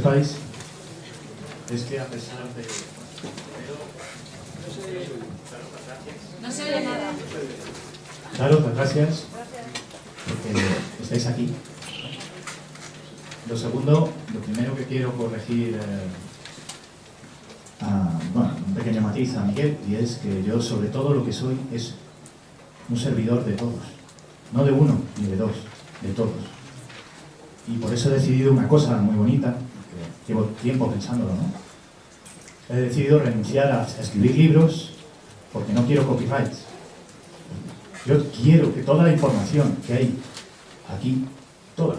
sepáis es que a pesar de... No se oye nada. Daros las gracias porque estáis aquí. Lo segundo, lo primero que quiero corregir, un pequeño matiz a Miguel, y es que yo sobre todo lo que soy es un servidor de todos. No de uno ni de dos, de todos. Y por eso he decidido una cosa muy bonita, que llevo tiempo pensándolo, ¿no? He decidido renunciar a escribir libros porque no quiero copyrights. Yo quiero que toda la información que hay aquí, toda,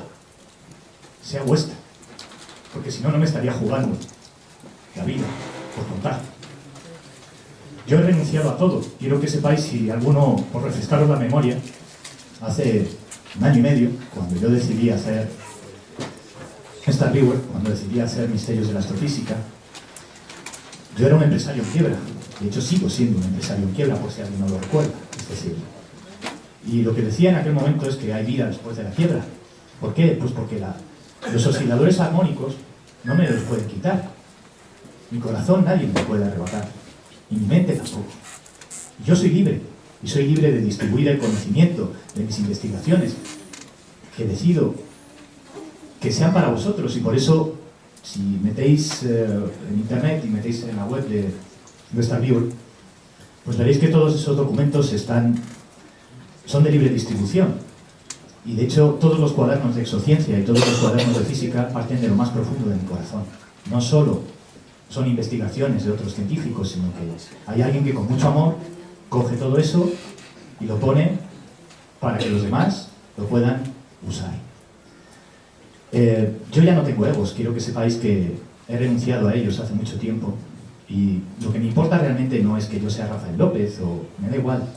sea vuestra. Porque si no, no me estaría jugando la vida por contar. Yo he renunciado a todo. Quiero que sepáis, si alguno, por refrescaros la memoria, hace 1 año y medio, cuando yo decidí hacer Star Viewer, cuando decidí hacer Misterios de la Astrofísica, yo era un empresario en quiebra. De hecho, sigo siendo un empresario en quiebra, por si alguien no lo recuerda. Es decir, y lo que decía en aquel momento es que hay vida después de la quiebra. ¿Por qué? Pues porque los osciladores armónicos no me los pueden quitar. Mi corazón nadie me lo puede arrebatar. Y mi mente tampoco. Yo soy libre. Y soy libre de distribuir el conocimiento de mis investigaciones, que decido que sean para vosotros. Y por eso, si metéis en internet y metéis en la web de Star Viewer, pues veréis que todos esos documentos son de libre distribución. Y de hecho, todos los cuadernos de exociencia y todos los cuadernos de física parten de lo más profundo de mi corazón. No solo son investigaciones de otros científicos, sino que hay alguien que con mucho amor coge todo eso y lo pone para que los demás lo puedan usar. Yo ya no tengo egos, quiero que sepáis que he renunciado a ellos hace mucho tiempo, y lo que me importa realmente no es que yo sea Rafael López, o me da igual.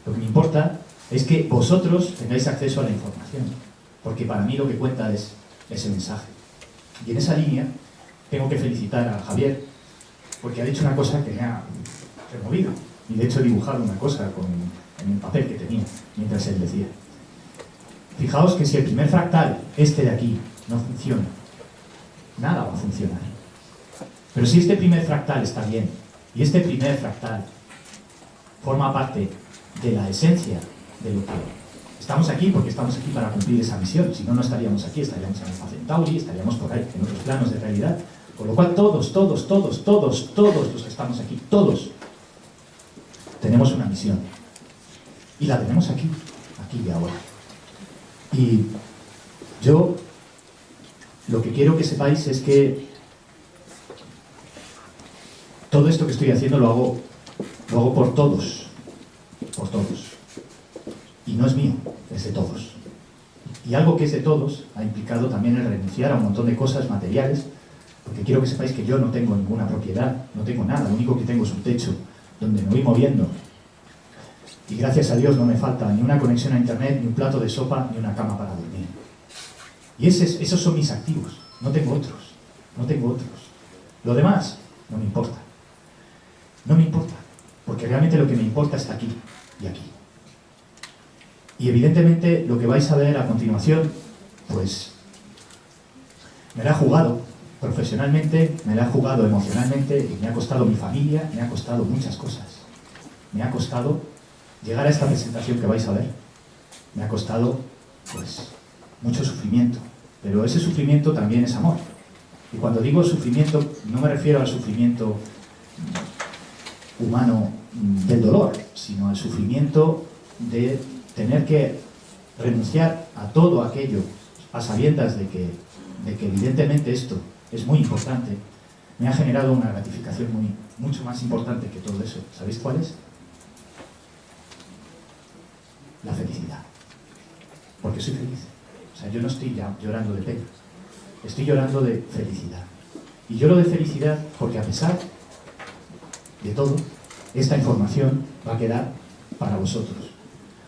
Lo que me importa es que vosotros tengáis acceso a la información, porque para mí lo que cuenta es ese mensaje. Y en esa línea tengo que felicitar a Javier, porque ha dicho una cosa que me ha removido, y de hecho he dibujado una cosa en el papel que tenía mientras él decía. Fijaos que si el primer fractal, este de aquí, no funciona, nada va a funcionar. Pero si este primer fractal está bien, y este primer fractal forma parte de la esencia de lo que estamos aquí, porque estamos aquí para cumplir esa misión, si no, no estaríamos aquí, estaríamos en Alpha Centauri, estaríamos por ahí, en otros planos de realidad. Con lo cual todos los que estamos aquí, todos, tenemos una misión. Y la tenemos aquí y ahora. Y yo lo que quiero que sepáis es que todo esto que estoy haciendo lo hago por todos. Por todos. Y no es mío, es de todos. Y algo que es de todos ha implicado también el renunciar a un montón de cosas materiales, porque quiero que sepáis que yo no tengo ninguna propiedad, no tengo nada, lo único que tengo es un techo donde me voy moviendo. Y gracias a Dios no me falta ni una conexión a internet, ni un plato de sopa, ni una cama para dormir. Y esos son mis activos, no tengo otros. Lo demás no me importa. No me importa, porque realmente lo que me importa está aquí y aquí. Y evidentemente lo que vais a ver a continuación, pues me la he jugado profesionalmente, me la he jugado emocionalmente, y me ha costado mi familia, me ha costado muchas cosas. Me ha costado llegar a esta presentación que vais a ver. Me ha costado, pues, mucho sufrimiento, pero ese sufrimiento también es amor. Y cuando digo sufrimiento, no me refiero al sufrimiento humano del dolor, sino al sufrimiento de tener que renunciar a todo aquello a sabiendas de que evidentemente esto es muy importante. Me ha generado una gratificación mucho más importante que todo eso. ¿Sabéis cuál es? La felicidad. Porque soy feliz. O sea, yo no estoy ya llorando de pena. Estoy llorando de felicidad. Y lloro de felicidad porque a pesar de todo, esta información va a quedar para vosotros.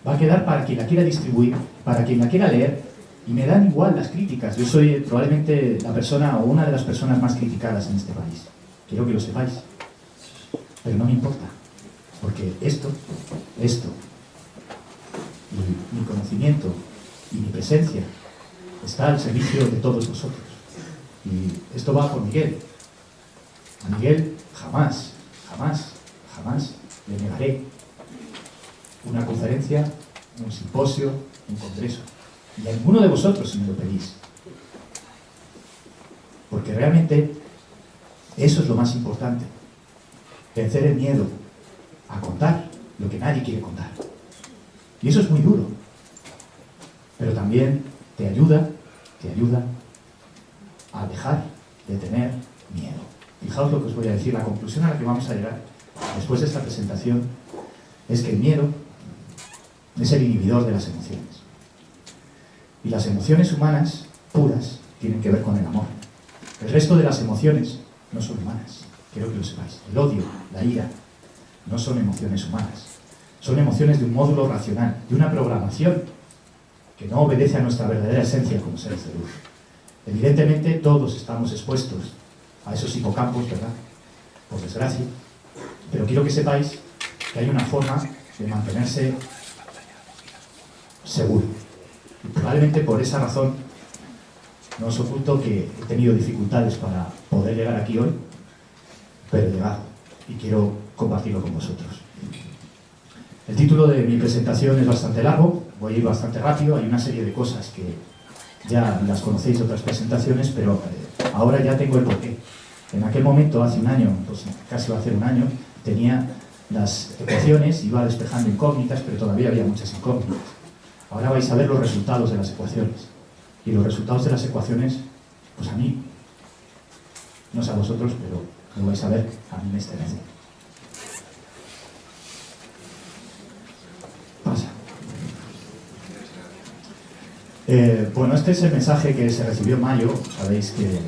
Va a quedar para quien la quiera distribuir, para quien la quiera leer, y me dan igual las críticas. Yo soy probablemente la persona o una de las personas más criticadas en este país. Quiero que lo sepáis. Pero no me importa, porque esto, y mi conocimiento y mi presencia está al servicio de todos vosotros. Y esto va por Miguel. A Miguel jamás le negaré una conferencia, un simposio, un congreso. Y a ninguno de vosotros si me lo pedís. Porque realmente eso es lo más importante. Vencer el miedo a contar lo que nadie quiere contar. Y eso es muy duro. Pero también te ayuda a dejar de tener miedo. Fijaos lo que os voy a decir. La conclusión a la que vamos a llegar después de esta presentación es que el miedo es el inhibidor de las emociones. Y las emociones humanas puras tienen que ver con el amor. El resto de las emociones no son humanas. Quiero que lo sepáis. El odio, la ira, no son emociones humanas. Son emociones de un módulo racional, de una programación que no obedece a nuestra verdadera esencia como seres de luz. Evidentemente todos estamos expuestos a esos hipocampos, ¿verdad? Por desgracia. Pero quiero que sepáis que hay una forma de mantenerse seguro. Y probablemente por esa razón no os oculto que he tenido dificultades para poder llegar aquí hoy, pero he llegado y quiero compartirlo con vosotros. El título de mi presentación es bastante largo, voy a ir bastante rápido, hay una serie de cosas que ya las conocéis de otras presentaciones, pero ahora ya tengo el porqué. En aquel momento, hace un año, pues casi va a hacer un año, tenía las ecuaciones, iba despejando incógnitas, pero todavía había muchas incógnitas. Ahora vais a ver los resultados de las ecuaciones. Y los resultados de las ecuaciones, pues a mí, no sé a vosotros, pero lo vais a ver, a mí me estremece. Pasa. Bueno, este es el mensaje que se recibió en mayo. Sabéis que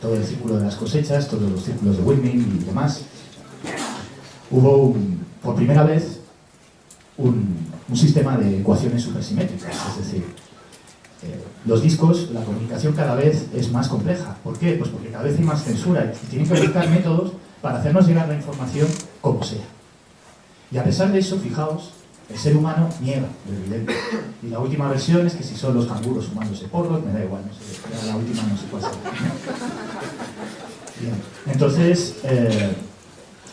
todo el círculo de las cosechas, todos los círculos de Whitman y demás, hubo por primera vez un sistema de ecuaciones supersimétricas, es decir, los discos, la comunicación cada vez es más compleja. ¿Por qué? Pues porque cada vez hay más censura y tienen que buscar métodos para hacernos llegar la información como sea. Y a pesar de eso, fijaos, el ser humano niega lo evidente. Y la última versión es que si son los canguros fumándose porros, me da igual, no sé, la última no sé cuál será. Bien. Entonces,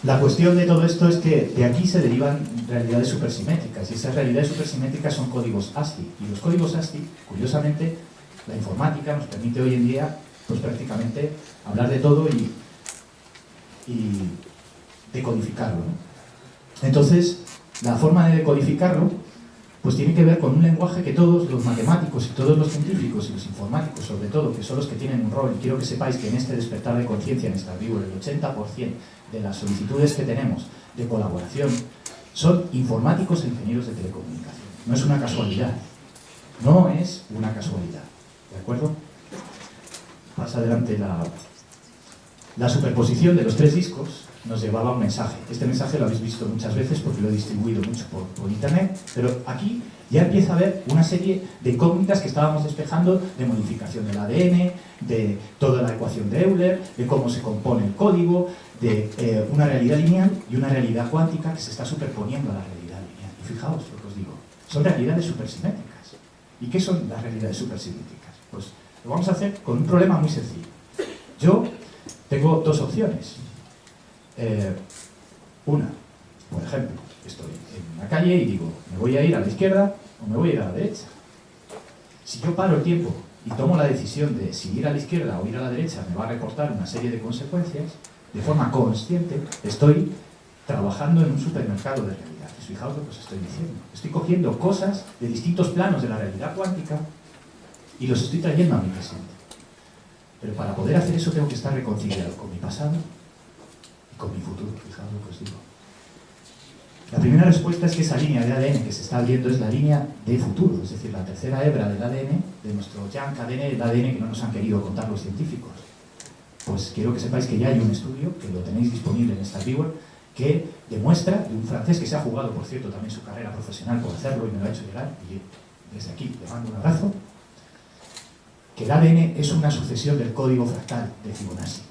la cuestión de todo esto es que de aquí se derivan realidades supersimétricas, y esas realidades supersimétricas son códigos ASCII. Y los códigos ASCII, curiosamente, la informática nos permite hoy en día, pues prácticamente, hablar de todo y decodificarlo, ¿no? Entonces, la forma de decodificarlo, pues tiene que ver con un lenguaje que todos los matemáticos y todos los científicos y los informáticos, sobre todo, que son los que tienen un rol, y quiero que sepáis que en este despertar de conciencia en StarViewer, el 80% de las solicitudes que tenemos de colaboración son informáticos e ingenieros de telecomunicación. No es una casualidad. No es una casualidad. ¿De acuerdo? Pasa adelante la superposición de los tres discos nos llevaba un mensaje. Este mensaje lo habéis visto muchas veces porque lo he distribuido mucho por internet, pero aquí ya empieza a haber una serie de incógnitas que estábamos despejando, de modificación del ADN, de toda la ecuación de Euler, de cómo se compone el código, de una realidad lineal y una realidad cuántica que se está superponiendo a la realidad lineal. Y fijaos lo que os digo, son realidades supersimétricas. ¿Y qué son las realidades supersimétricas? Pues lo vamos a hacer con un problema muy sencillo. Yo tengo dos opciones. Una, por ejemplo, estoy en una calle y digo, me voy a ir a la izquierda o me voy a ir a la derecha. Si yo paro el tiempo y tomo la decisión de si ir a la izquierda o ir a la derecha me va a reportar una serie de consecuencias, de forma consciente estoy trabajando en un supermercado de realidad. Fijaos lo que os estoy diciendo. Estoy cogiendo cosas de distintos planos de la realidad cuántica y los estoy trayendo a mi presente. Pero para poder hacer eso tengo que estar reconciliado con mi pasado y con mi futuro. Fijaos lo que os digo. La primera respuesta es que esa línea de ADN que se está viendo es la línea de futuro, es decir, la tercera hebra del ADN, de nuestro junk ADN, el ADN que no nos han querido contar los científicos. Pues quiero que sepáis que ya hay un estudio, que lo tenéis disponible en StarViewer, que demuestra, de un francés que se ha jugado, por cierto, también su carrera profesional por hacerlo y me lo ha hecho llegar, y desde aquí le mando un abrazo, que el ADN es una sucesión del código fractal de Fibonacci.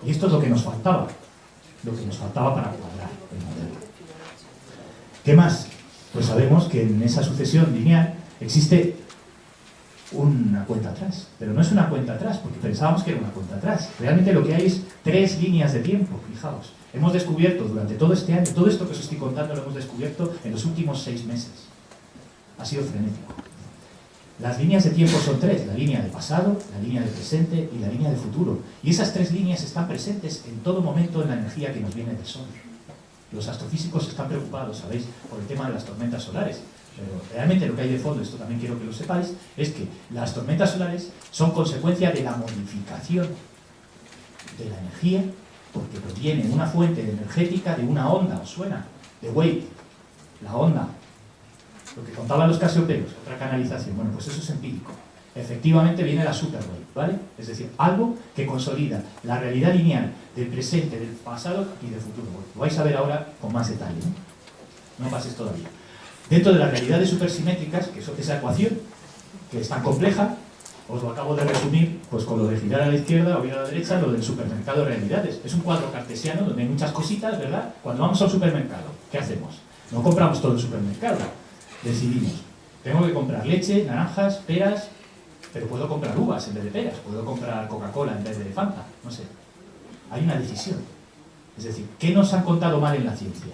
Y esto es lo que nos faltaba para cuadrar el modelo. ¿Qué más? Pues sabemos que en esa sucesión lineal existe una cuenta atrás, pero no es una cuenta atrás, porque pensábamos que era una cuenta atrás. Realmente lo que hay es 3 líneas de tiempo, fijaos. Hemos descubierto durante todo este año, todo esto que os estoy contando lo hemos descubierto en los últimos 6 meses. Ha sido frenético. Las líneas de tiempo son 3, la línea de pasado, la línea de presente y la línea de futuro. Y esas 3 líneas están presentes en todo momento en la energía que nos viene del Sol. Los astrofísicos están preocupados, ¿sabéis?, por el tema de las tormentas solares. Pero realmente lo que hay de fondo, esto también quiero que lo sepáis, es que las tormentas solares son consecuencia de la modificación de la energía, porque proviene de una fuente energética, de una onda, ¿os suena? De wave, la onda. Lo que contaban los casioperos, otra canalización. Bueno, pues eso es empírico. Efectivamente viene la superwave, ¿vale? Es decir, algo que consolida la realidad lineal del presente, del pasado y del futuro. Bueno, lo vais a ver ahora con más detalle, ¿no? No paséis todavía. Dentro de las realidades supersimétricas, que es esa ecuación, que es tan compleja, os lo acabo de resumir pues con lo de girar a la izquierda o ir a la derecha, lo del supermercado de realidades. Es un cuadro cartesiano donde hay muchas cositas, ¿verdad? Cuando vamos al supermercado, ¿qué hacemos? No compramos todo el supermercado. Decidimos, tengo que comprar leche, naranjas, peras, pero puedo comprar uvas en vez de peras, puedo comprar Coca-Cola en vez de Fanta, no sé. Hay una decisión. Es decir, ¿qué nos han contado mal en la ciencia?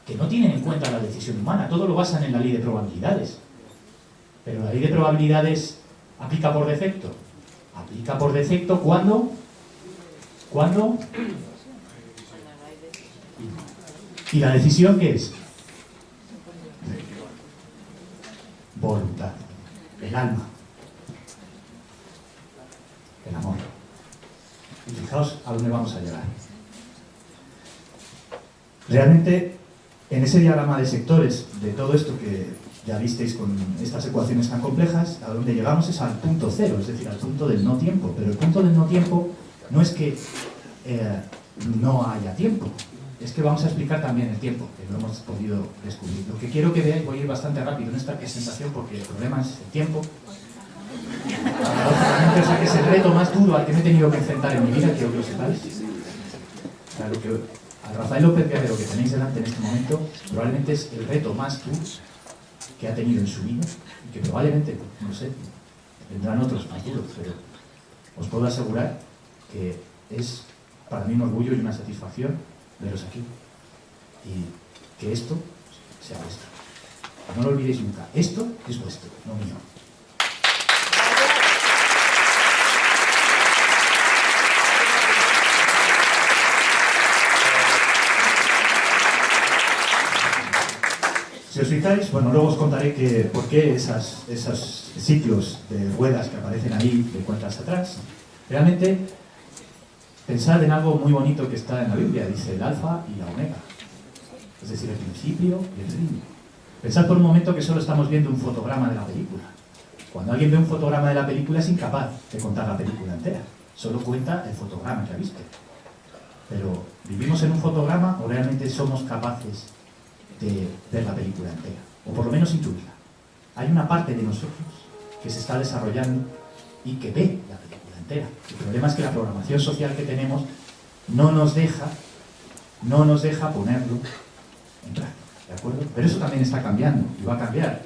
Que no tienen en cuenta la decisión humana, todo lo basan en la ley de probabilidades. Pero la ley de probabilidades aplica por defecto. Aplica por defecto ¿cuándo? ¿Cuándo? ¿Y la decisión qué es? Voluntad, el alma, el amor. Y fijaos a dónde vamos a llegar. Realmente, en ese diagrama de sectores de todo esto que ya visteis con estas ecuaciones tan complejas, a donde llegamos es al punto cero, es decir, al punto del no tiempo. Pero el punto del no tiempo no es que no haya tiempo. Es que vamos a explicar también el tiempo, que lo hemos podido descubrir. Lo que quiero que veáis, voy a ir bastante rápido en esta presentación porque el problema es el tiempo. O sea, que es el reto más duro al que me he tenido que enfrentar en mi vida, quiero que lo sepáis. O sea, a Rafael López Guerrero que tenéis delante en este momento, probablemente es el reto más duro que ha tenido en su vida y que probablemente, no sé, vendrán otros futuros, pero os puedo asegurar que es para mí un orgullo y una satisfacción veros aquí y que esto sea vuestro. No lo olvidéis nunca, esto es vuestro, no mío. Si os fijáis, bueno, luego os contaré por qué esos ciclos de ruedas que aparecen ahí de cuentas atrás. Realmente, pensad en algo muy bonito que está en la Biblia, dice el alfa y la omega. Es decir, el principio y el fin. Pensad por un momento que solo estamos viendo un fotograma de la película. Cuando alguien ve un fotograma de la película es incapaz de contar la película entera. Solo cuenta el fotograma que ha visto. Pero, ¿vivimos en un fotograma o realmente somos capaces de ver la película entera? O por lo menos intuirla. Hay una parte de nosotros que se está desarrollando y que ve la película entera. El problema es que la programación social que tenemos no nos deja ponerlo en práctica, ¿de acuerdo? Pero eso también está cambiando y va a cambiar.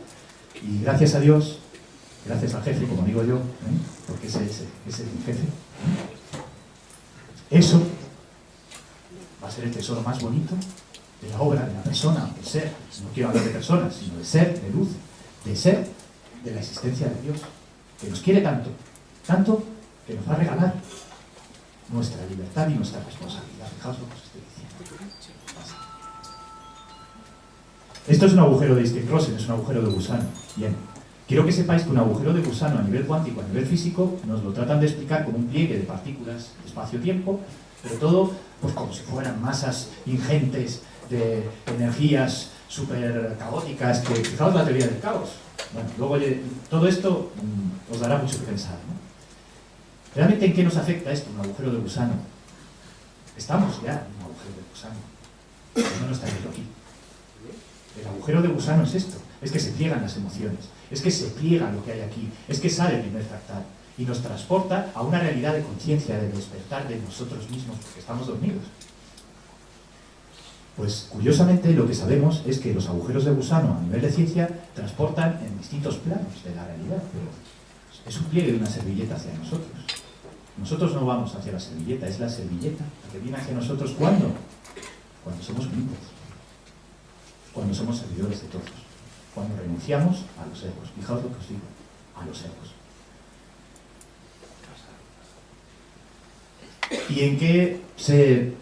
Y gracias a Dios, gracias al jefe, como digo yo, porque ese es el jefe, eso va a ser el tesoro más bonito de la obra, de la persona, del ser. No quiero hablar de personas, sino de ser, de luz, de ser, de la existencia de Dios, que nos quiere tanto, tanto que nos va a regalar nuestra libertad y nuestra responsabilidad. Fijaos lo que os estoy diciendo. Esto es un agujero de Einstein-Rosen, es un agujero de gusano. Bien, quiero que sepáis que un agujero de gusano a nivel cuántico, a nivel físico, nos lo tratan de explicar como un pliegue de partículas de espacio-tiempo, pero todo pues como si fueran masas ingentes de energías súper caóticas, que fijaos la teoría del caos. Bueno, luego todo esto os dará mucho que pensar, ¿no? ¿Realmente en qué nos afecta esto, un agujero de gusano? Estamos ya en un agujero de gusano, pero no está escrito aquí. El agujero de gusano es esto, es que se pliegan las emociones, es que se pliega lo que hay aquí, es que sale el primer fractal y nos transporta a una realidad de conciencia, de despertar de nosotros mismos, porque estamos dormidos. Pues curiosamente lo que sabemos es que los agujeros de gusano a nivel de ciencia transportan en distintos planos de la realidad, pero es un pliegue de una servilleta hacia nosotros. Nosotros no vamos hacia la servilleta, es la servilleta la que viene hacia nosotros. ¿Cuándo? Cuando somos humildes, cuando somos servidores de todos, cuando renunciamos a los egos. Fijaos lo que os digo, a los egos. ¿Y en qué se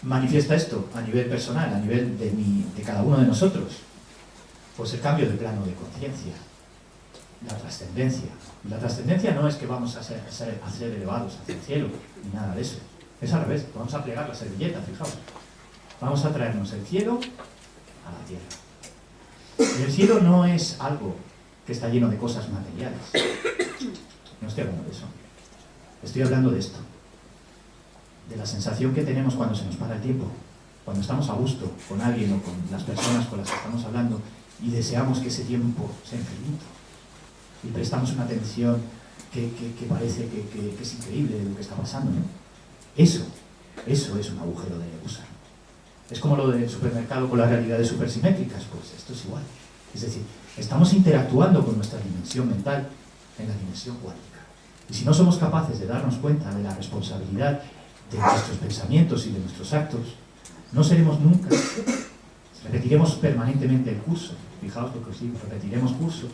manifiesta esto a nivel personal, a nivel de cada uno de nosotros? Pues el cambio de plano de conciencia, la trascendencia. Y la trascendencia no es que vamos a ser elevados hacia el cielo, ni nada de eso. Es al revés, vamos a plegar la servilleta, fijaos. Vamos a traernos el cielo a la tierra. Y el cielo no es algo que está lleno de cosas materiales. No estoy hablando de eso. Estoy hablando de esto. De la sensación que tenemos cuando se nos para el tiempo. Cuando estamos a gusto con alguien o con las personas con las que estamos hablando y deseamos que ese tiempo sea infinito. Y prestamos una atención que parece que es increíble de lo que está pasando, ¿no? Eso es un agujero de gusano. Es como lo del supermercado con las realidades supersimétricas, pues esto es igual. Es decir, estamos interactuando con nuestra dimensión mental en la dimensión cuántica. Y si no somos capaces de darnos cuenta de la responsabilidad de nuestros pensamientos y de nuestros actos, no seremos nunca. Repetiremos permanentemente el curso. Fijaos lo que os digo, repetiremos curso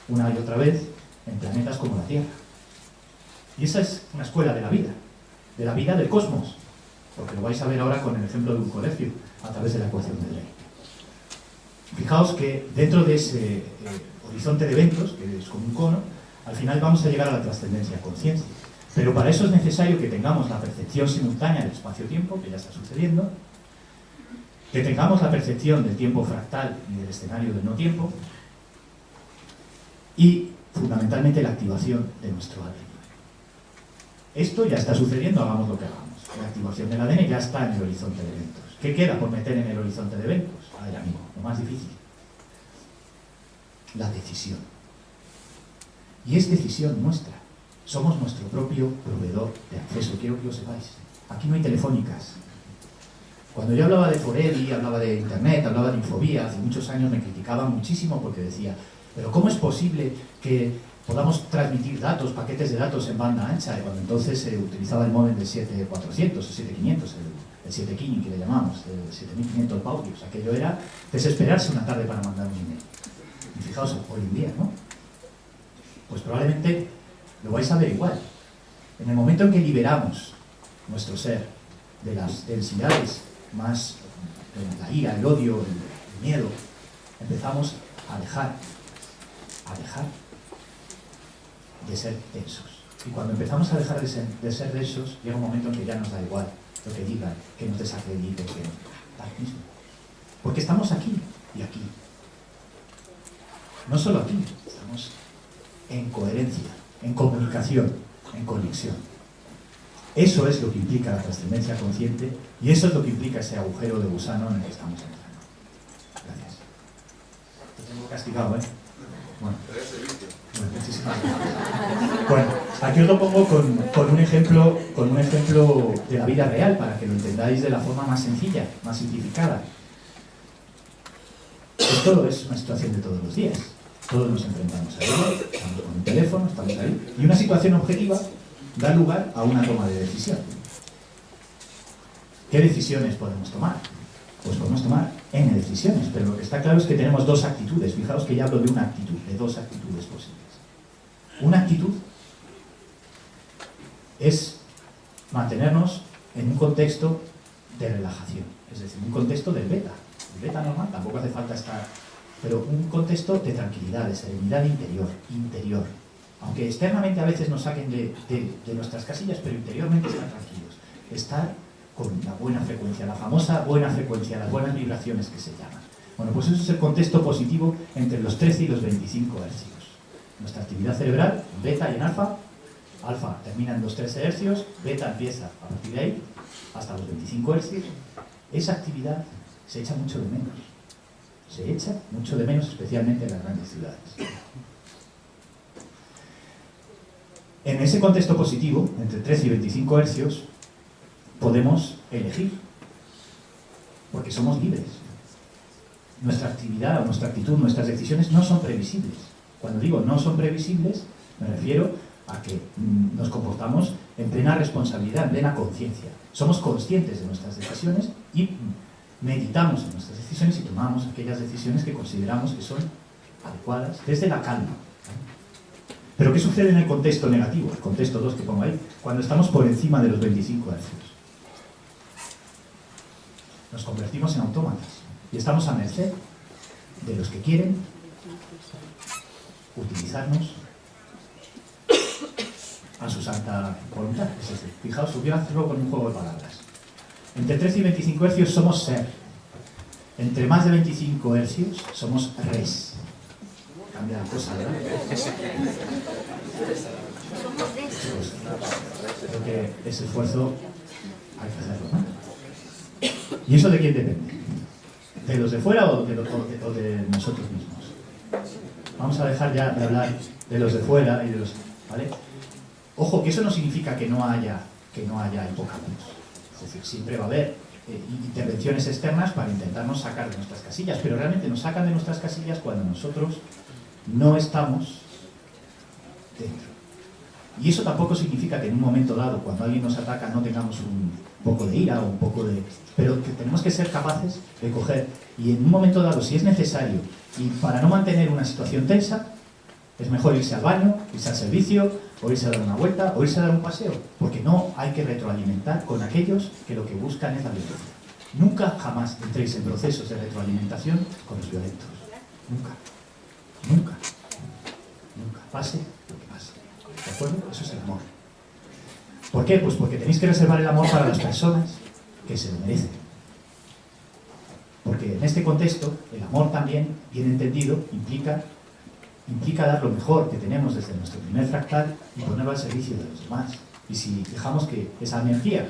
una y otra vez en planetas como la Tierra. Y esa es una escuela de la vida del cosmos, porque lo vais a ver ahora con el ejemplo de un colegio a través de la ecuación de Drake. Fijaos que dentro de ese horizonte de eventos, que es como un cono, al final vamos a llegar a la trascendencia a conciencia. Pero para eso es necesario que tengamos la percepción simultánea del espacio-tiempo, que ya está sucediendo, que tengamos la percepción del tiempo fractal y del escenario del no-tiempo, y fundamentalmente la activación de nuestro ADN. Esto ya está sucediendo, hagamos lo que hagamos. La activación del ADN ya está en el horizonte de eventos. ¿Qué queda por meter en el horizonte de eventos? A ver, amigo, lo más difícil. La decisión. Y es decisión nuestra. Somos nuestro propio proveedor de acceso. Quiero que lo sepáis. Aquí no hay telefónicas. Cuando yo hablaba de Forever, hablaba de Internet, hablaba de Infobía, hace muchos años me criticaban muchísimo porque decía, pero ¿cómo es posible que podamos transmitir datos, paquetes de datos en banda ancha? Y cuando entonces se utilizaba el módem del 7400 o 7500, el 7Kini que le llamamos, el 7500 baudios. Aquello era desesperarse una tarde para mandar un email. Y fijaos, hoy en día, ¿no? Pues probablemente lo vais a ver igual. En el momento en que liberamos nuestro ser de las densidades más de la ira, el odio, el miedo, empezamos a dejar de ser densos. Y cuando empezamos a dejar de ser densos, llega un momento en que ya nos da igual lo que digan, que nos desacrediten, que da lo mismo. Porque estamos aquí y aquí. No solo aquí, estamos en coherencia, en comunicación, en conexión. Eso es lo que implica la trascendencia consciente y eso es lo que implica ese agujero de gusano en el que estamos entrando. Gracias. Te tengo castigado, ¿eh? Bueno, muchísimas gracias. Bueno, aquí os lo pongo con un ejemplo de la vida real para que lo entendáis de la forma más sencilla, más simplificada. Esto es una situación de todos los días. Todos nos enfrentamos a ello, estamos con un teléfono, estamos ahí, y una situación objetiva da lugar a una toma de decisión. ¿Qué decisiones podemos tomar? Pues podemos tomar N decisiones, pero lo que está claro es que tenemos dos actitudes. Fijaos que ya hablo de una actitud, de dos actitudes posibles. Una actitud es mantenernos en un contexto de relajación, es decir, un contexto del beta. El beta normal, tampoco hace falta estar, pero un contexto de tranquilidad, de serenidad interior. Aunque externamente a veces nos saquen de nuestras casillas, pero interiormente estar tranquilos. Estar con la buena frecuencia, la famosa buena frecuencia, las buenas vibraciones que se llaman. Bueno, pues eso es el contexto positivo entre los 13 y los 25 hercios. Nuestra actividad cerebral, beta y en alfa. Alfa termina en los 13 hercios, beta empieza a partir de ahí hasta los 25 hercios. Esa actividad se echa mucho de menos. Se echa mucho de menos, especialmente en las grandes ciudades. En ese contexto positivo, entre 13 y 25 hercios, podemos elegir, porque somos libres. Nuestra actividad, nuestra actitud, nuestras decisiones no son previsibles. Cuando digo no son previsibles, me refiero a que nos comportamos en plena responsabilidad, en plena conciencia. Somos conscientes de nuestras decisiones y meditamos en nuestras decisiones y tomamos aquellas decisiones que consideramos que son adecuadas desde la calma. Pero ¿qué sucede en el contexto negativo? El contexto 2 que pongo ahí, cuando estamos por encima de los 25 hercios. Nos convertimos en autómatas y estamos a merced de los que quieren utilizarnos a su santa voluntad. Es decir, fijaos, voy a hacerlo con un juego de palabras. Entre 13 y 25 hercios somos ser. Entre más de 25 hercios somos res. Cambia la cosa, ¿verdad? Pues, creo que ese esfuerzo hay que hacerlo, ¿no? ¿Y eso de quién depende? ¿De los de fuera o de nosotros mismos? Vamos a dejar ya de hablar de los de fuera y de los... ¿vale? Ojo, que eso no significa que no haya hipocampios. Es decir, siempre va a haber intervenciones externas para intentarnos sacar de nuestras casillas, pero realmente nos sacan de nuestras casillas cuando nosotros no estamos dentro. Y eso tampoco significa que en un momento dado, cuando alguien nos ataca, no tengamos un poco de ira o un poco de... Pero que tenemos que ser capaces de coger, y en un momento dado, si es necesario, y para no mantener una situación tensa, es mejor irse al baño, irse al servicio, o irse a dar una vuelta, o irse a dar un paseo, porque no hay que retroalimentar con aquellos que lo que buscan es la violencia. Nunca, jamás entréis en procesos de retroalimentación con los violentos. Nunca. Nunca. Nunca. Pase lo que pase. ¿De acuerdo? Eso es el amor. ¿Por qué? Pues porque tenéis que reservar el amor para las personas que se lo merecen. Porque en este contexto, el amor también, bien entendido, implica dar lo mejor que tenemos desde nuestro primer fractal y ponerlo al servicio de los demás. Y si dejamos que esa energía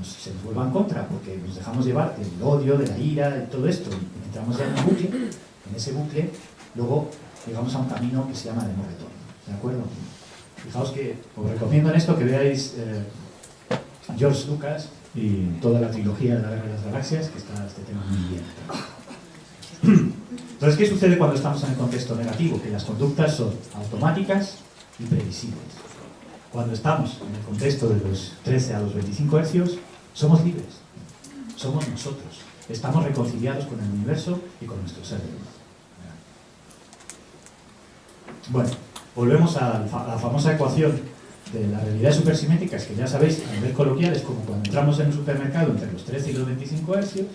se nos vuelva en contra, porque nos dejamos llevar del odio, de la ira, de todo esto, y entramos ya en un bucle, en ese bucle, luego llegamos a un camino que se llama de no retorno. ¿De acuerdo? Fijaos que os recomiendo en esto que veáis a George Lucas y toda la trilogía de la Guerra de las Galaxias, que está este tema muy bien. Entonces, ¿qué sucede cuando estamos en el contexto negativo? Que las conductas son automáticas y previsibles. Cuando estamos en el contexto de los 13 a los 25 hercios, somos libres. Somos nosotros. Estamos reconciliados con el universo y con nuestro ser de luz. Bueno, volvemos a la famosa ecuación de la realidad supersimétrica, que ya sabéis, a nivel coloquial, es como cuando entramos en un supermercado entre los 13 y los 25 hercios,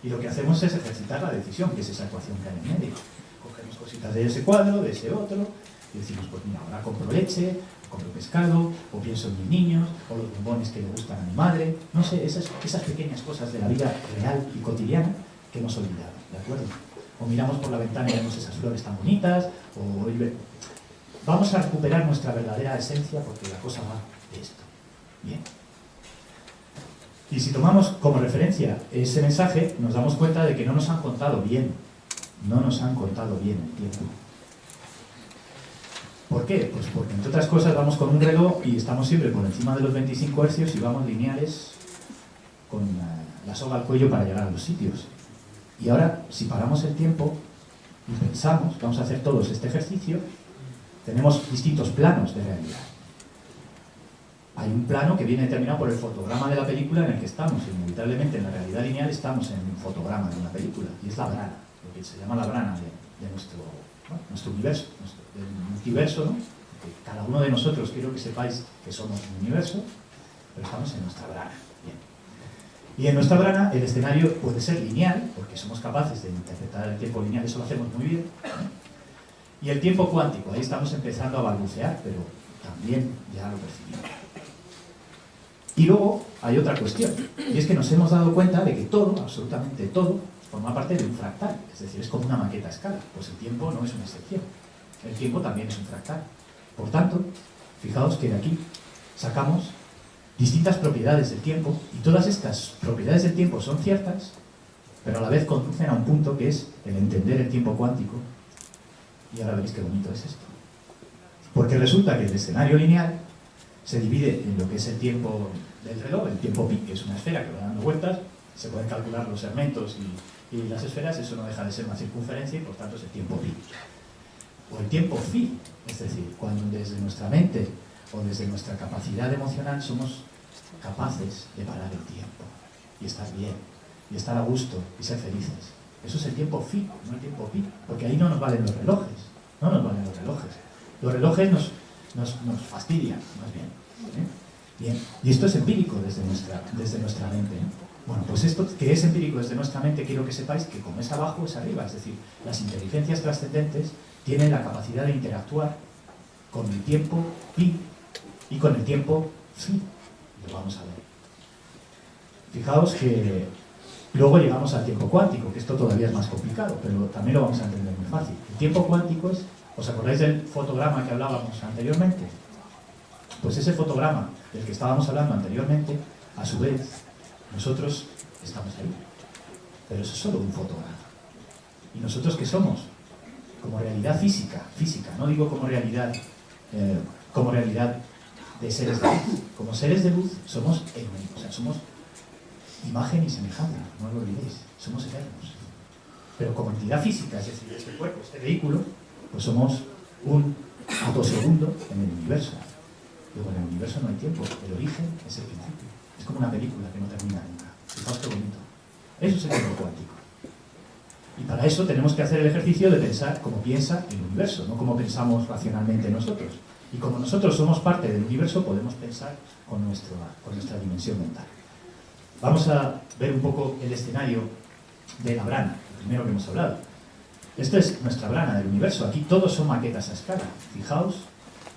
y lo que hacemos es ejercitar la decisión, que es esa ecuación que hay en medio. Cogemos cositas de ese cuadro, de ese otro, y decimos, pues mira, ahora compro leche, compro pescado, o pienso en mis niños, o los bombones que le gustan a mi madre, no sé, esas pequeñas cosas de la vida real y cotidiana que hemos olvidado, ¿de acuerdo? O miramos por la ventana y vemos esas flores tan bonitas, o vamos a recuperar nuestra verdadera esencia porque la cosa va de esto. Bien. Y si tomamos como referencia ese mensaje, nos damos cuenta de que no nos han contado bien. No nos han contado bien el tiempo. ¿Por qué? Pues porque, entre otras cosas, vamos con un reloj y estamos siempre por encima de los 25 hercios y vamos lineales con la soga al cuello para llegar a los sitios. Y ahora, si paramos el tiempo y pensamos, vamos a hacer todos este ejercicio, tenemos distintos planos de realidad. Hay un plano que viene determinado por el fotograma de la película en el que estamos. Inevitablemente, en la realidad lineal estamos en un fotograma de una película, y es la brana, lo que se llama la brana de nuestro universo, del multiverso, ¿no? Porque cada uno de nosotros, quiero que sepáis que somos un universo, pero estamos en nuestra brana. Bien. Y en nuestra brana el escenario puede ser lineal, porque somos capaces de interpretar el tiempo lineal, eso lo hacemos muy bien, ¿no? Y el tiempo cuántico, ahí estamos empezando a balbucear, pero también ya lo percibimos. Y luego hay otra cuestión, y es que nos hemos dado cuenta de que todo, absolutamente todo, forma parte de un fractal, es decir, es como una maqueta a escala, pues el tiempo no es una excepción, el tiempo también es un fractal. Por tanto, fijaos que de aquí sacamos distintas propiedades del tiempo, y todas estas propiedades del tiempo son ciertas, pero a la vez conducen a un punto que es el entender el tiempo cuántico, y ahora veréis qué bonito es esto. Porque resulta que el escenario lineal se divide en lo que es el tiempo del reloj, el tiempo pi, que es una esfera que va dando vueltas, se pueden calcular los segmentos y las esferas, eso no deja de ser una circunferencia y por tanto es el tiempo pi. o el tiempo phi, es decir, cuando desde nuestra mente o desde nuestra capacidad emocional somos capaces de parar el tiempo y estar bien, y estar a gusto y ser felices. Eso es el tiempo phi, no el tiempo pi, porque ahí no nos valen los relojes, no nos valen los relojes. Los relojes nos fastidian, más bien. Bien, y esto es empírico desde nuestra mente. Bueno, pues esto que es empírico desde nuestra mente, quiero que sepáis que como es abajo, es arriba. Es decir, las inteligencias trascendentes tienen la capacidad de interactuar con el tiempo pi y con el tiempo phi. Lo vamos a ver. Fijaos que luego llegamos al tiempo cuántico, que esto todavía es más complicado, pero también lo vamos a entender muy fácil. El tiempo cuántico es, ¿os acordáis del fotograma que hablábamos anteriormente? Pues ese fotograma del que estábamos hablando anteriormente, a su vez, nosotros estamos ahí. Pero eso es solo un fotograma. ¿Y nosotros qué somos? Como realidad física, no digo como realidad de seres de luz. Como seres de luz somos somos imagen y semejanza, no lo olvidéis, somos eternos. Pero como entidad física, es decir, este cuerpo, este vehículo, pues somos un atosegundo en el universo. Luego en el universo no hay tiempo, el origen es el principio. Es como una película que no termina nunca. Fijaos qué bonito. Eso es el tiempo cuántico. Y para eso tenemos que hacer el ejercicio de pensar como piensa el universo, no como pensamos racionalmente nosotros. Y como nosotros somos parte del universo, podemos pensar con nuestra dimensión mental. Vamos a ver un poco el escenario de la brana, el primero que hemos hablado. Esto es nuestra brana del universo. Aquí todos son maquetas a escala. Fijaos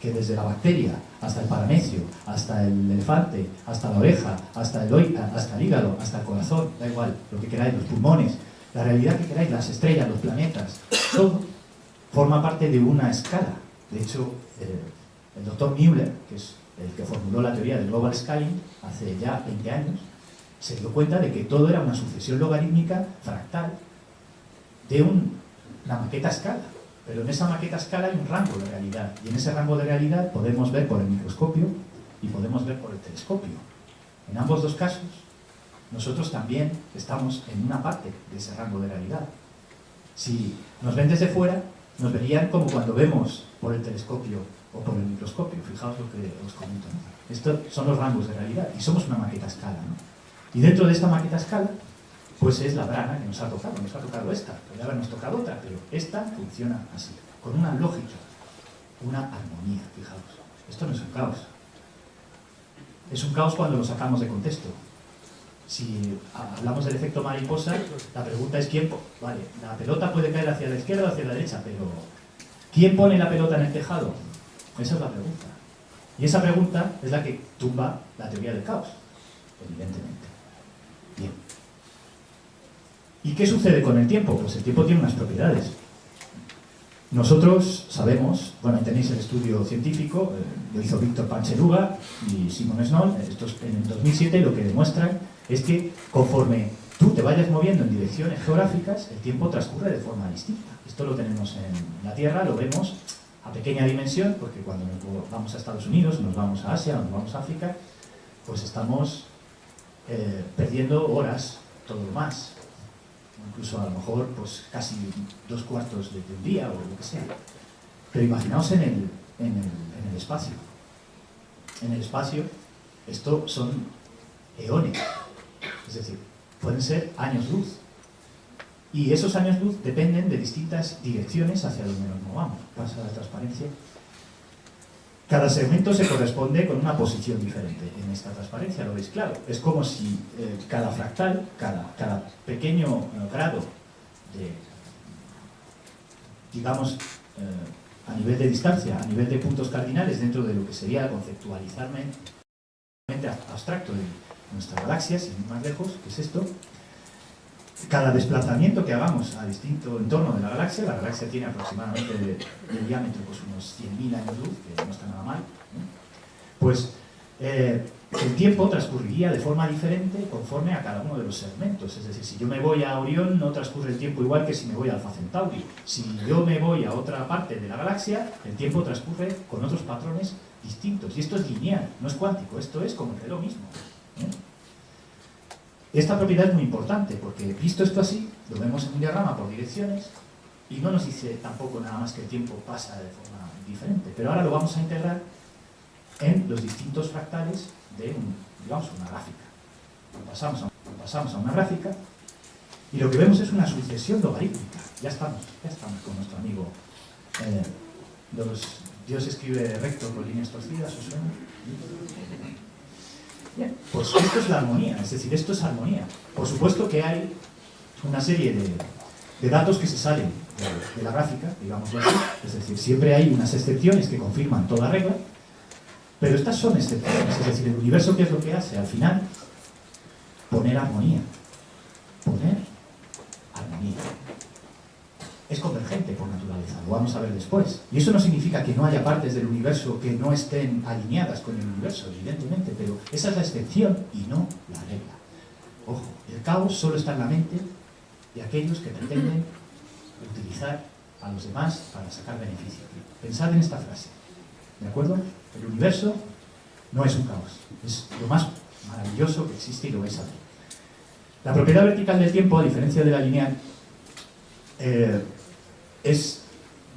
que desde la bacteria hasta el paramecio, hasta el elefante, hasta la oreja, hasta el hígado, hasta el corazón, da igual, lo que queráis, los pulmones, la realidad que queráis, las estrellas, los planetas, todo forma parte de una escala. De hecho, el doctor Müller, que es el que formuló la teoría del global scaling hace ya 20 años, se dio cuenta de que todo era una sucesión logarítmica fractal de una maqueta a escala. Pero en esa maqueta a escala hay un rango de realidad, y en ese rango de realidad podemos ver por el microscopio y podemos ver por el telescopio. En ambos dos casos, nosotros también estamos en una parte de ese rango de realidad. Si nos ven desde fuera, nos verían como cuando vemos por el telescopio o por el microscopio. Fijaos lo que os comento, ¿no? Estos son los rangos de realidad, y somos una maqueta a escala, ¿no? Y dentro de esta maqueta a escala, pues es la brana que nos ha tocado esta, podría habernos tocado otra, pero esta funciona así, con una lógica, una armonía, fijaos. Esto no es un caos. Es un caos cuando lo sacamos de contexto. Si hablamos del efecto mariposa, la pregunta es quién... Vale, la pelota puede caer hacia la izquierda o hacia la derecha, pero ¿quién pone la pelota en el tejado? Esa es la pregunta. Y esa pregunta es la que tumba la teoría del caos, evidentemente. Bien. ¿Y qué sucede con el tiempo? Pues el tiempo tiene unas propiedades. Nosotros sabemos, bueno, ahí tenéis el estudio científico, lo hizo Víctor Pancheluga y Simon Snoll, estos en el 2007, lo que demuestran es que conforme tú te vayas moviendo en direcciones geográficas, el tiempo transcurre de forma distinta. Esto lo tenemos en la Tierra, lo vemos a pequeña dimensión, porque cuando nos vamos a Estados Unidos, nos vamos a Asia, nos vamos a África, pues estamos perdiendo horas, todo lo más. Incluso a lo mejor pues casi 2/4 de un día o lo que sea. Pero imaginaos en el espacio. En el espacio, esto son eones. Es decir, pueden ser años luz. Y esos años luz dependen de distintas direcciones hacia donde nos movamos. Pasa la transparencia. Cada segmento se corresponde con una posición diferente. En esta transparencia lo veis claro. Es como si cada fractal, cada pequeño grado de, digamos, a nivel de distancia, a nivel de puntos cardinales dentro de lo que sería conceptualizarmente abstracto de nuestra galaxia, sin ir más lejos, que es esto. Cada desplazamiento que hagamos a distinto entorno de la galaxia tiene aproximadamente de diámetro pues unos 100.000 años luz, que no está nada mal, ¿no? Pues el tiempo transcurriría de forma diferente conforme a cada uno de los segmentos. Es decir, si yo me voy a Orión, no transcurre el tiempo igual que si me voy a Alfa Centauri. Si yo me voy a otra parte de la galaxia, el tiempo transcurre con otros patrones distintos. Y esto es lineal, no es cuántico, esto es como el reloj mismo, ¿eh? Esta propiedad es muy importante porque, visto esto así, lo vemos en un diagrama por direcciones, y no nos dice tampoco nada más que el tiempo pasa de forma diferente, pero ahora lo vamos a integrar en los distintos fractales de digamos, una gráfica. Lo pasamos a una gráfica y lo que vemos es una sucesión logarítmica. Ya estamos con nuestro amigo. Dios escribe recto con líneas torcidas, ¿os suena? Bien, pues esto es la armonía, es decir, esto es armonía. Por supuesto que hay una serie de datos que se salen de la gráfica, digámoslo así, es decir, siempre hay unas excepciones que confirman toda regla, pero estas son excepciones, es decir, el universo, ¿qué es lo que hace? Al final, poner armonía. Es convergente por naturaleza, lo vamos a ver después. Y eso no significa que no haya partes del universo que no estén alineadas con el universo, evidentemente, pero esa es la excepción y no la regla. Ojo, el caos solo está en la mente de aquellos que pretenden utilizar a los demás para sacar beneficio. Pensad en esta frase, ¿de acuerdo? El universo no es un caos, es lo más maravilloso que existe y lo vais a ver. La propiedad vertical del tiempo, a diferencia de la lineal,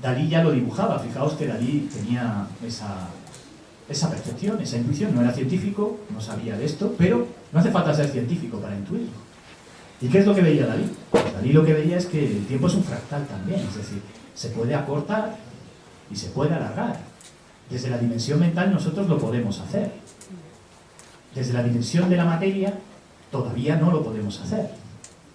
Dalí ya lo dibujaba. Fijaos que Dalí tenía esa percepción, esa intuición. No era científico, no sabía de esto, pero no hace falta ser científico para intuirlo. ¿Y qué es lo que veía Dalí? Pues Dalí lo que veía es que el tiempo es un fractal también, es decir, se puede acortar y se puede alargar. Desde la dimensión mental nosotros lo podemos hacer. Desde la dimensión de la materia todavía no lo podemos hacer.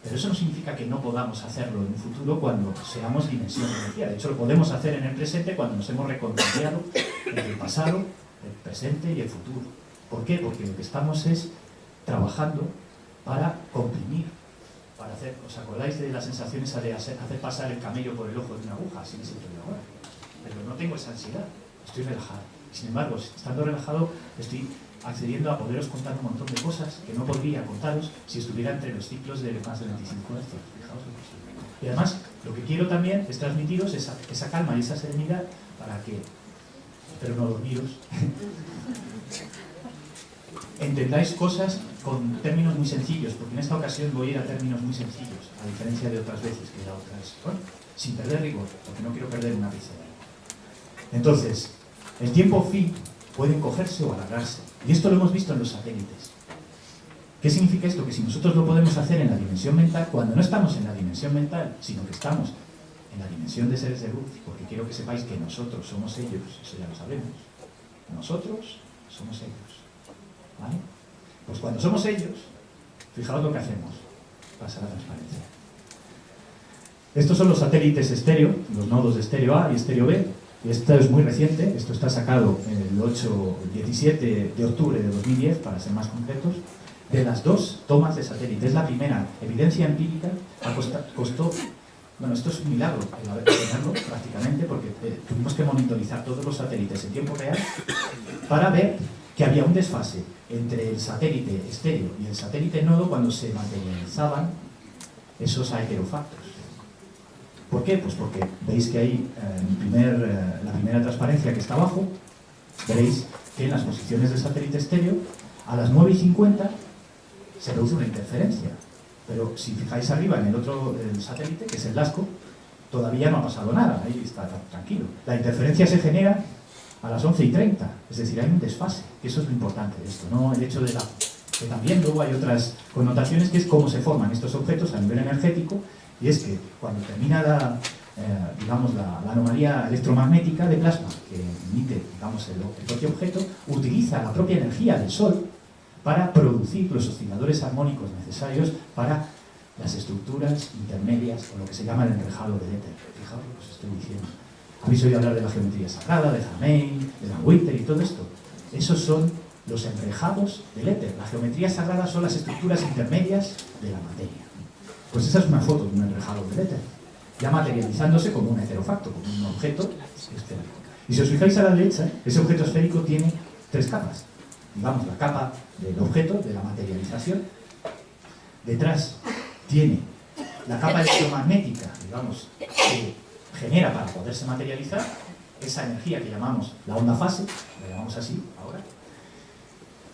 Pero eso no significa que no podamos hacerlo en un futuro cuando seamos dimensión de energía. De hecho, lo podemos hacer en el presente cuando nos hemos reconciliado entre el pasado, el presente y el futuro. ¿Por qué? Porque lo que estamos es trabajando para comprimir, para hacer... ¿Os acordáis de la sensación esa de hacer pasar el camello por el ojo de una aguja? Así me siento yo ahora. Pero no tengo esa ansiedad, estoy relajado. Sin embargo, estando relajado, estoy accediendo a poderos contar un montón de cosas que no podría contaros si estuviera entre los ciclos de más de 25 Hz. Fijaos lo posible. Y además, lo que quiero también es transmitiros esa calma y esa serenidad para que, espero no dormiros, entendáis cosas con términos muy sencillos, porque en esta ocasión voy a ir a términos muy sencillos, a diferencia de otras veces que era otras, bueno, sin perder rigor, porque no quiero perder una pieza. Entonces, el tiempo phi puede encogerse o alargarse. Y esto lo hemos visto en los satélites. ¿Qué significa esto? Que si nosotros lo podemos hacer en la dimensión mental, cuando no estamos en la dimensión mental, sino que estamos en la dimensión de seres de luz, porque quiero que sepáis que nosotros somos ellos, eso ya lo sabemos. Nosotros somos ellos. ¿Vale? Pues cuando somos ellos, fijaos lo que hacemos. Pasa la transparencia. Estos son los satélites estéreo, los nodos de estéreo A y estéreo B. Esto es muy reciente, esto está sacado el 17 de octubre de 2010, para ser más concretos, de las dos tomas de satélite. Es la primera evidencia empírica, costó, bueno, esto es un milagro el haber tenerlo prácticamente, porque tuvimos que monitorizar todos los satélites en tiempo real para ver que había un desfase entre el satélite estéreo y el satélite nodo cuando se materializaban esos aeterofactos. ¿Por qué? Pues porque veis que ahí, la primera transparencia que está abajo, veréis que en las posiciones del satélite estéreo, a las 9:50 se produce una interferencia. Pero si fijáis arriba en el otro satélite, que es el LASCO, todavía no ha pasado nada, ahí está tranquilo. La interferencia se genera a las 11:30, es decir, hay un desfase, que eso es lo importante de esto, no el hecho de que también luego hay otras connotaciones, que es cómo se forman estos objetos a nivel energético. Y es que cuando termina la anomalía electromagnética de plasma que emite, digamos, el propio objeto, utiliza la propia energía del Sol para producir los osciladores armónicos necesarios para las estructuras intermedias, o lo que se llama el enrejado del éter. Fijaos lo que os estoy diciendo. Habéis oído hablar de la geometría sagrada, de Hamein, de Van Witter y todo esto. Esos son los enrejados del éter. La geometría sagrada son las estructuras intermedias de la materia. Pues esa es una foto de un enrejado del éter, ya materializándose como un heterofacto, como un objeto esférico. Y si os fijáis a la derecha, ese objeto esférico tiene tres capas. Digamos, la capa del objeto, de la materialización. Detrás tiene la capa electromagnética, digamos, que genera para poderse materializar esa energía que llamamos la onda fase, la llamamos así ahora.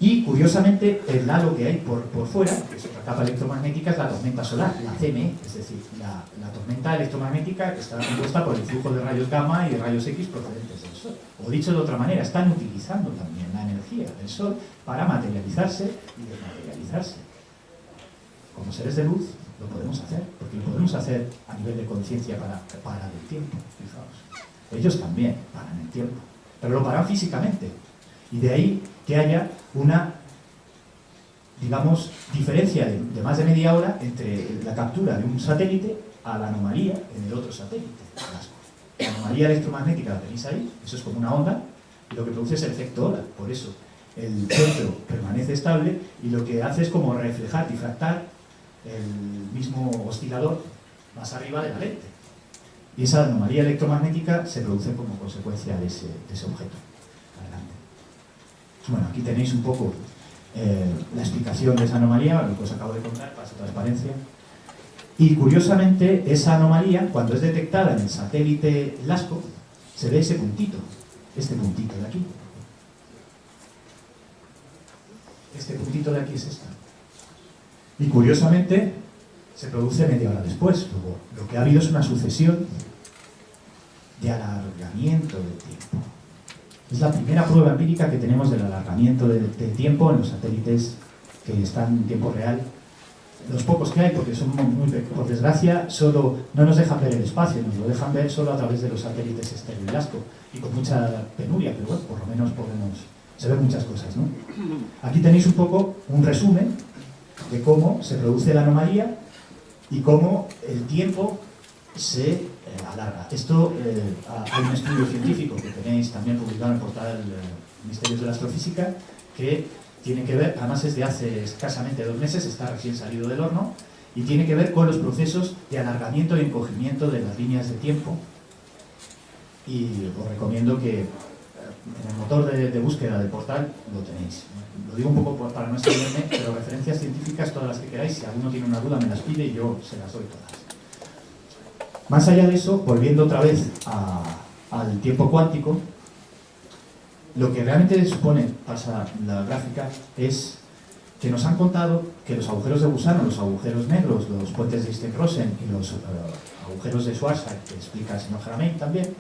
Y curiosamente el halo que hay por fuera, que es otra capa electromagnética, es la tormenta solar, la CME, es decir, la tormenta electromagnética que está compuesta por el flujo de rayos gamma y de rayos X procedentes del Sol. O dicho de otra manera, están utilizando también la energía del Sol para materializarse y desmaterializarse. Como seres de luz lo podemos hacer, porque lo podemos hacer a nivel de conciencia para parar el tiempo, fijaos. Ellos también paran el tiempo, pero lo paran físicamente. Y de ahí que haya una, digamos, diferencia de más de media hora entre la captura de un satélite a la anomalía en el otro satélite. La anomalía electromagnética la tenéis ahí, eso es como una onda, y lo que produce es el efecto ola. Por eso el centro permanece estable y lo que hace es como reflejar, difractar el mismo oscilador más arriba de la lente. Y esa anomalía electromagnética se produce como consecuencia de ese objeto. Adelante. Bueno, aquí tenéis un poco la explicación de esa anomalía, lo que os acabo de contar, para su transparencia. Y curiosamente, esa anomalía, cuando es detectada en el satélite LASCO, se ve ese puntito, este puntito de aquí. Este puntito de aquí es esta. Y curiosamente, se produce media hora después. Luego, lo que ha habido es una sucesión de alargamiento del tiempo. Es la primera prueba empírica que tenemos del alargamiento del tiempo en los satélites que están en tiempo real. Los pocos que hay, porque son muy por desgracia, solo no nos dejan ver el espacio, nos lo dejan ver solo a través de los satélites estéreo y LASCO, y con mucha penuria, pero bueno, por lo menos se ven muchas cosas, ¿no? Aquí tenéis un poco un resumen de cómo se produce la anomalía y cómo el tiempo se alarga. Esto, hay un estudio científico que tenéis también publicado en el portal Misterios de la Astrofísica, que tiene que ver, además es de hace escasamente 2 meses, está recién salido del horno, y tiene que ver con los procesos de alargamiento y encogimiento de las líneas de tiempo. Y os recomiendo que en el motor de búsqueda del portal lo tenéis. Lo digo un poco para no extenderme, pero referencias científicas todas las que queráis, si alguno tiene una duda me las pide y yo se las doy todas. Más allá de eso, volviendo otra vez al tiempo cuántico, lo que realmente supone, pasa la gráfica, es que nos han contado que los agujeros de gusano, los agujeros negros, los puentes de Einstein-Rosen y los agujeros de Schwarzschild, que explica el señor Haramein también,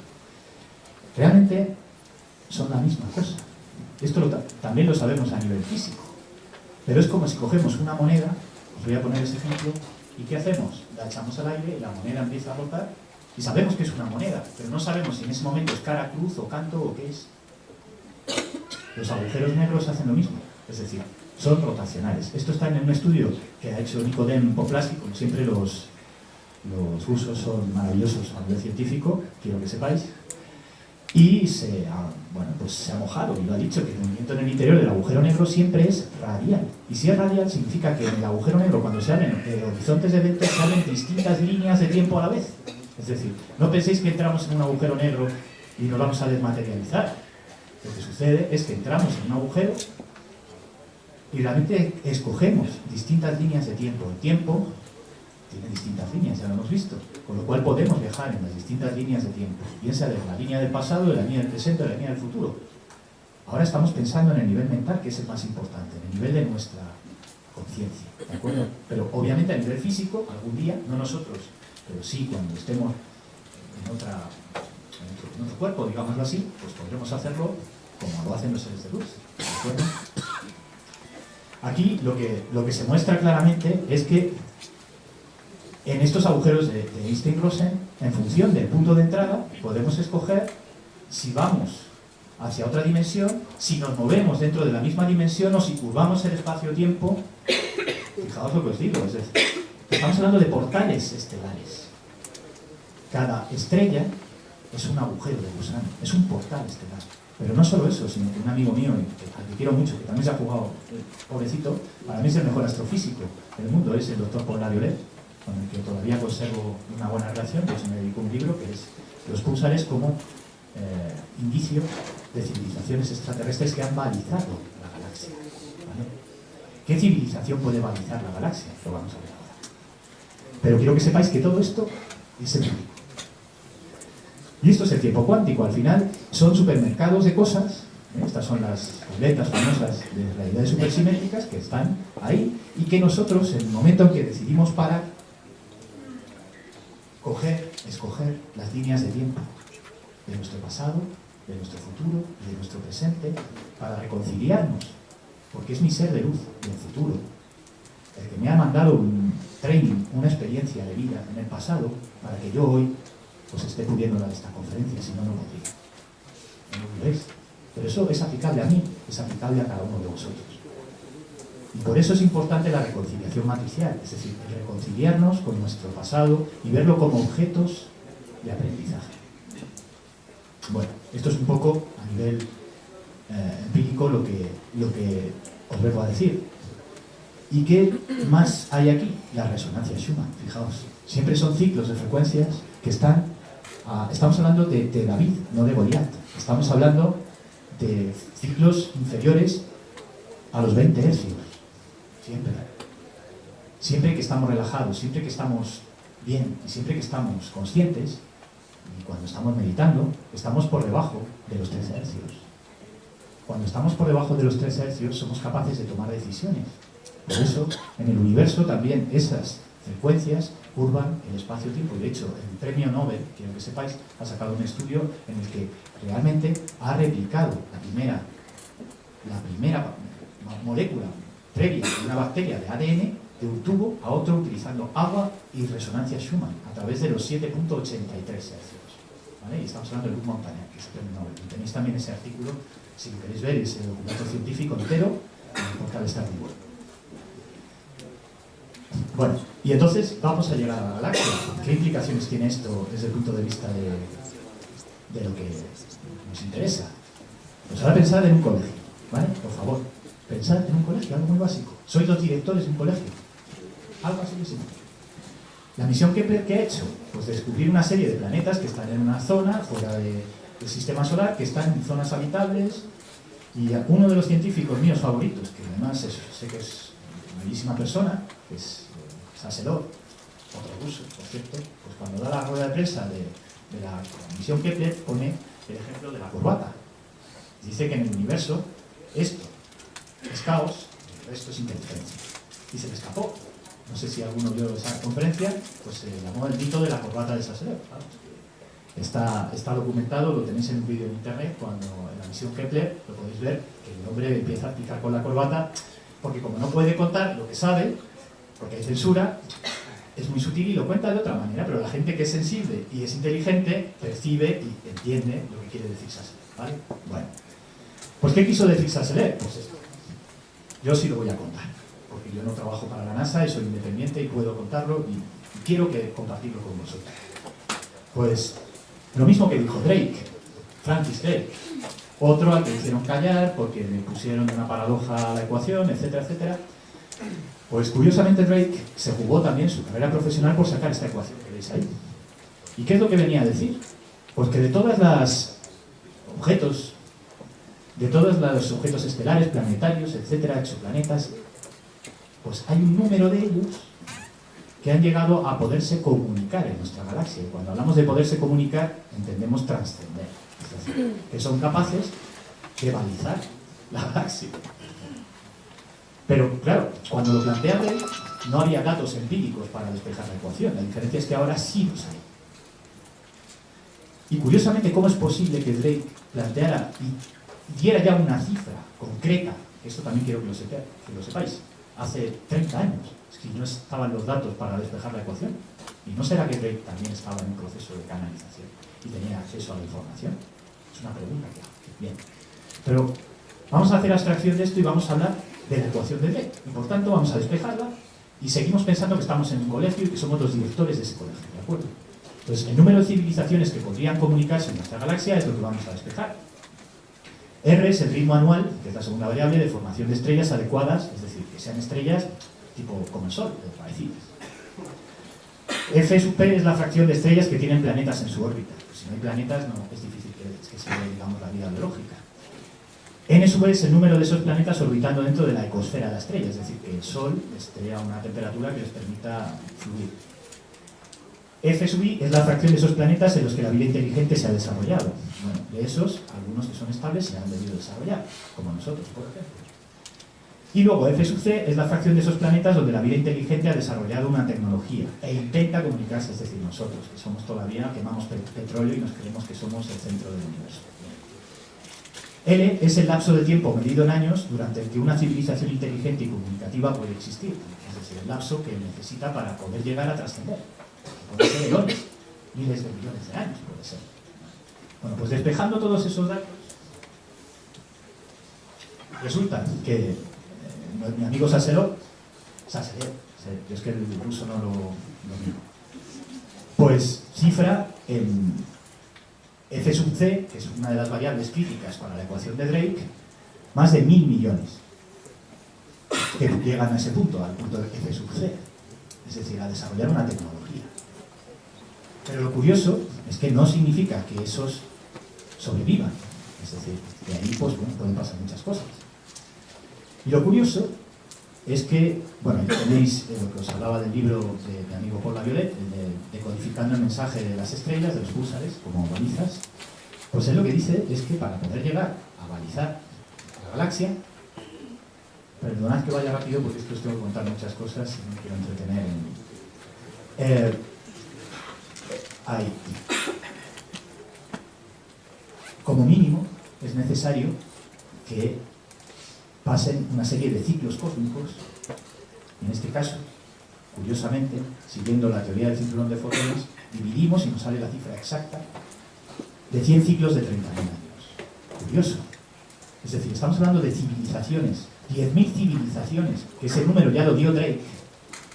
realmente son la misma cosa. Esto también lo sabemos a nivel físico. Pero es como si cogemos una moneda, os voy a poner ese ejemplo, ¿y qué hacemos? La echamos al aire y la moneda empieza a rotar, y sabemos que es una moneda, pero no sabemos si en ese momento es cara, cruz o canto o qué es. Los agujeros negros hacen lo mismo, es decir, son rotacionales. Esto está en un estudio que ha hecho Nicodem Poplasky, como siempre los rusos son maravillosos a nivel científico, quiero que sepáis, y se ha mojado y lo ha dicho, que el movimiento en el interior del agujero negro siempre es radial. Y si es radial significa que en el agujero negro, cuando se abren horizontes de eventos, se abren distintas líneas de tiempo a la vez. Es decir, no penséis que entramos en un agujero negro y nos vamos a desmaterializar. Lo que sucede es que entramos en un agujero y realmente escogemos distintas líneas de tiempo. El tiempo tiene distintas líneas, ya lo hemos visto, con lo cual podemos viajar en las distintas líneas de tiempo, bien sea de la línea del pasado, de la línea del presente o de la línea del futuro. Ahora estamos pensando en el nivel mental, que es el más importante, en el nivel de nuestra conciencia, ¿de acuerdo? Pero obviamente a nivel físico, algún día, no nosotros, pero sí cuando estemos en otro cuerpo, digámoslo así, pues podremos hacerlo como lo hacen los seres de luz, ¿de acuerdo? Aquí lo que se muestra claramente es que en estos agujeros de Einstein-Rosen, en función del punto de entrada, podemos escoger si vamos hacia otra dimensión, si nos movemos dentro de la misma dimensión o si curvamos el espacio-tiempo. Fijaos lo que os digo, es decir, estamos hablando de portales estelares. Cada estrella es un agujero de gusano, es un portal estelar. Pero no solo eso, sino que un amigo mío, al que quiero mucho, que también se ha jugado, pobrecito, para mí es el mejor astrofísico del mundo, es el doctor Paul Laviolette, con el que todavía conservo una buena relación, pues me dedicó un libro que es Los púlsares como indicio de civilizaciones extraterrestres que han balizado la galaxia. ¿Vale? ¿Qué civilización puede balizar la galaxia? Lo vamos a ver ahora. Pero quiero que sepáis que todo esto es empírico. Y esto es el tiempo cuántico. Al final son supermercados de cosas Estas son las tabletas famosas de realidades supersimétricas que están ahí y que nosotros, en el momento en que decidimos parar, escoger las líneas de tiempo de nuestro pasado, de nuestro futuro y de nuestro presente para reconciliarnos, porque es mi ser de luz del futuro, el que me ha mandado un training, una experiencia de vida en el pasado para que yo hoy pues esté pudiendo dar esta conferencia, si no, no podría. ¿No lo veis? Pero eso es aplicable a mí, es aplicable a cada uno de vosotros. Y por eso es importante la reconciliación matricial, es decir, el reconciliarnos con nuestro pasado y verlo como objetos de aprendizaje. Bueno, esto es un poco a nivel empírico lo que os vengo a decir. ¿Y qué más hay aquí? La resonancia Schumann, fijaos. Siempre son ciclos de frecuencias que están... estamos hablando de David, no de Goliat. Estamos hablando de ciclos inferiores a los 20 hercios. Siempre. Siempre que estamos relajados, siempre que estamos bien y siempre que estamos conscientes, y cuando estamos meditando, estamos por debajo de los 13 hercios. Cuando estamos por debajo de los 13 hercios somos capaces de tomar decisiones. Por eso, en el universo también esas frecuencias curvan el espacio-tiempo. De hecho, el premio Nobel, quiero que sepáis, ha sacado un estudio en el que realmente ha replicado la primera molécula previa de una bacteria de ADN de un tubo a otro utilizando agua y resonancia Schumann a través de los 7.83 hercios. ¿Vale? Y estamos hablando de Luc Montagnier, que es el premio Nobel. Y tenéis también ese artículo, si lo queréis ver, ese documento científico entero en el portal Star Wars. Bueno, y entonces vamos a llegar a la galaxia. ¿Qué implicaciones tiene esto desde el punto de vista de lo que nos interesa? Pues ahora pensad en un colegio, ¿vale? Por favor, pensad en un colegio, algo muy básico. Sois los directores de un colegio. Algo así de simple. La misión que he hecho, pues descubrir una serie de planetas que están en una zona fuera del sistema solar, que están en zonas habitables, y uno de los científicos míos favoritos, que además sé que es una bellísima persona, que es Saselov, otro ruso, por cierto, pues cuando da la rueda de prensa de la misión Kepler pone el ejemplo de la corbata. Dice que en el universo esto es caos, el resto es inteligencia. Y se le escapó. No sé si alguno vio esa conferencia, pues se llamó el mito de la corbata de Saselov. Está documentado, lo tenéis en un vídeo en internet, cuando en la misión Kepler lo podéis ver, que el hombre empieza a picar con la corbata, porque como no puede contar lo que sabe, porque hay censura, es muy sutil y lo cuenta de otra manera, pero la gente que es sensible y es inteligente percibe y entiende lo que quiere decir Saselov, ¿vale? Bueno, pues ¿qué quiso decir Saselov? Pues esto. Yo sí lo voy a contar, porque yo no trabajo para la NASA y soy independiente y puedo contarlo y quiero compartirlo con vosotros. Pues lo mismo que dijo Drake, Francis Drake, otro al que hicieron callar porque le pusieron una paradoja a la ecuación, etcétera, etcétera. Pues curiosamente Drake se jugó también su carrera profesional por sacar esta ecuación que veis ahí. ¿Y qué es lo que venía a decir? Pues que de todos los objetos estelares, planetarios, etcétera, exoplanetas, pues hay un número de ellos que han llegado a poderse comunicar en nuestra galaxia. Y cuando hablamos de poderse comunicar, entendemos trascender. Es decir, que son capaces de balizar la galaxia. Pero, claro, cuando lo plantea Drake, no había datos empíricos para despejar la ecuación. La diferencia es que ahora sí los hay. Y curiosamente, ¿cómo es posible que Drake planteara y diera ya una cifra concreta? Esto también quiero que lo sepáis. Hace 30 años, es que no estaban los datos para despejar la ecuación. ¿Y no será que Drake también estaba en un proceso de canalización y tenía acceso a la información? Es una pregunta que hago. Bien. Pero vamos a hacer abstracción de esto y vamos a hablar de la ecuación de Drake. Y por tanto vamos a despejarla y seguimos pensando que estamos en un colegio y que somos los directores de ese colegio, ¿de acuerdo? Entonces, el número de civilizaciones que podrían comunicarse en nuestra galaxia es lo que vamos a despejar. R es el ritmo anual, que es la segunda variable de formación de estrellas adecuadas, es decir, que sean estrellas tipo como el Sol, o parecidas. F sub P es la fracción de estrellas que tienen planetas en su órbita. Pues si no hay planetas, no, es difícil que se vea, digamos, la vida biológica. N sub E es el número de esos planetas orbitando dentro de la ecosfera de la estrella, es decir, que el Sol esté a una temperatura que les permita fluir. F sub i es la fracción de esos planetas en los que la vida inteligente se ha desarrollado. Bueno, de esos, algunos que son estables se han debido desarrollar, como nosotros, por ejemplo. Y luego F sub c es la fracción de esos planetas donde la vida inteligente ha desarrollado una tecnología e intenta comunicarse, es decir, nosotros, que somos todavía, quemamos petróleo y nos creemos que somos el centro del universo. L es el lapso de tiempo medido en años durante el que una civilización inteligente y comunicativa puede existir, es decir, el lapso que necesita para poder llegar a trascender. Puede ser eones, miles de millones de años, puede ser. Bueno, pues despejando todos esos datos, resulta que mi amigo Saselov, yo es que el ruso no lo domino, pues cifra en F sub c, que es una de las variables críticas para la ecuación de Drake, más de 1000 millones que llegan a ese punto, al punto de F sub c, es decir, a desarrollar una tecnología. Pero lo curioso es que no significa que esos sobrevivan, es decir, de ahí pues, bueno, pueden pasar muchas cosas. Y lo curioso es que, bueno, tenéis lo que os hablaba del libro de mi amigo Paul Laviolette, Decodificando el mensaje de las estrellas, de los púlsares, como balizas. Pues él lo que dice es que para poder llegar a balizar la galaxia, perdonad que vaya rápido porque es que os tengo que contar muchas cosas y no quiero entretener hay, como mínimo, es necesario que pasen una serie de ciclos cósmicos. En este caso, curiosamente, siguiendo la teoría del cinturón de fotones, dividimos y nos sale la cifra exacta de 100 ciclos de 30.000 años. Curioso. Es decir, estamos hablando de civilizaciones, 10.000 civilizaciones, que ese número ya lo dio Drake.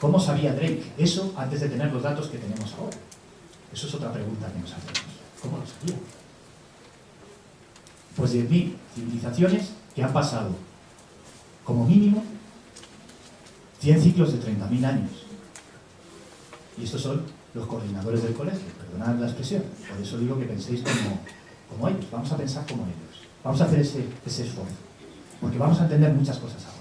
¿Cómo sabía Drake eso antes de tener los datos que tenemos ahora? Eso es otra pregunta que nos hacemos. ¿Cómo lo sabía? Pues 10.000 civilizaciones que han pasado como mínimo 100 ciclos de 30.000 años. Y estos son los coordinadores del colegio, perdonad la expresión. Por eso digo que penséis como ellos, vamos a pensar como ellos. Vamos a hacer ese esfuerzo, porque vamos a entender muchas cosas ahora.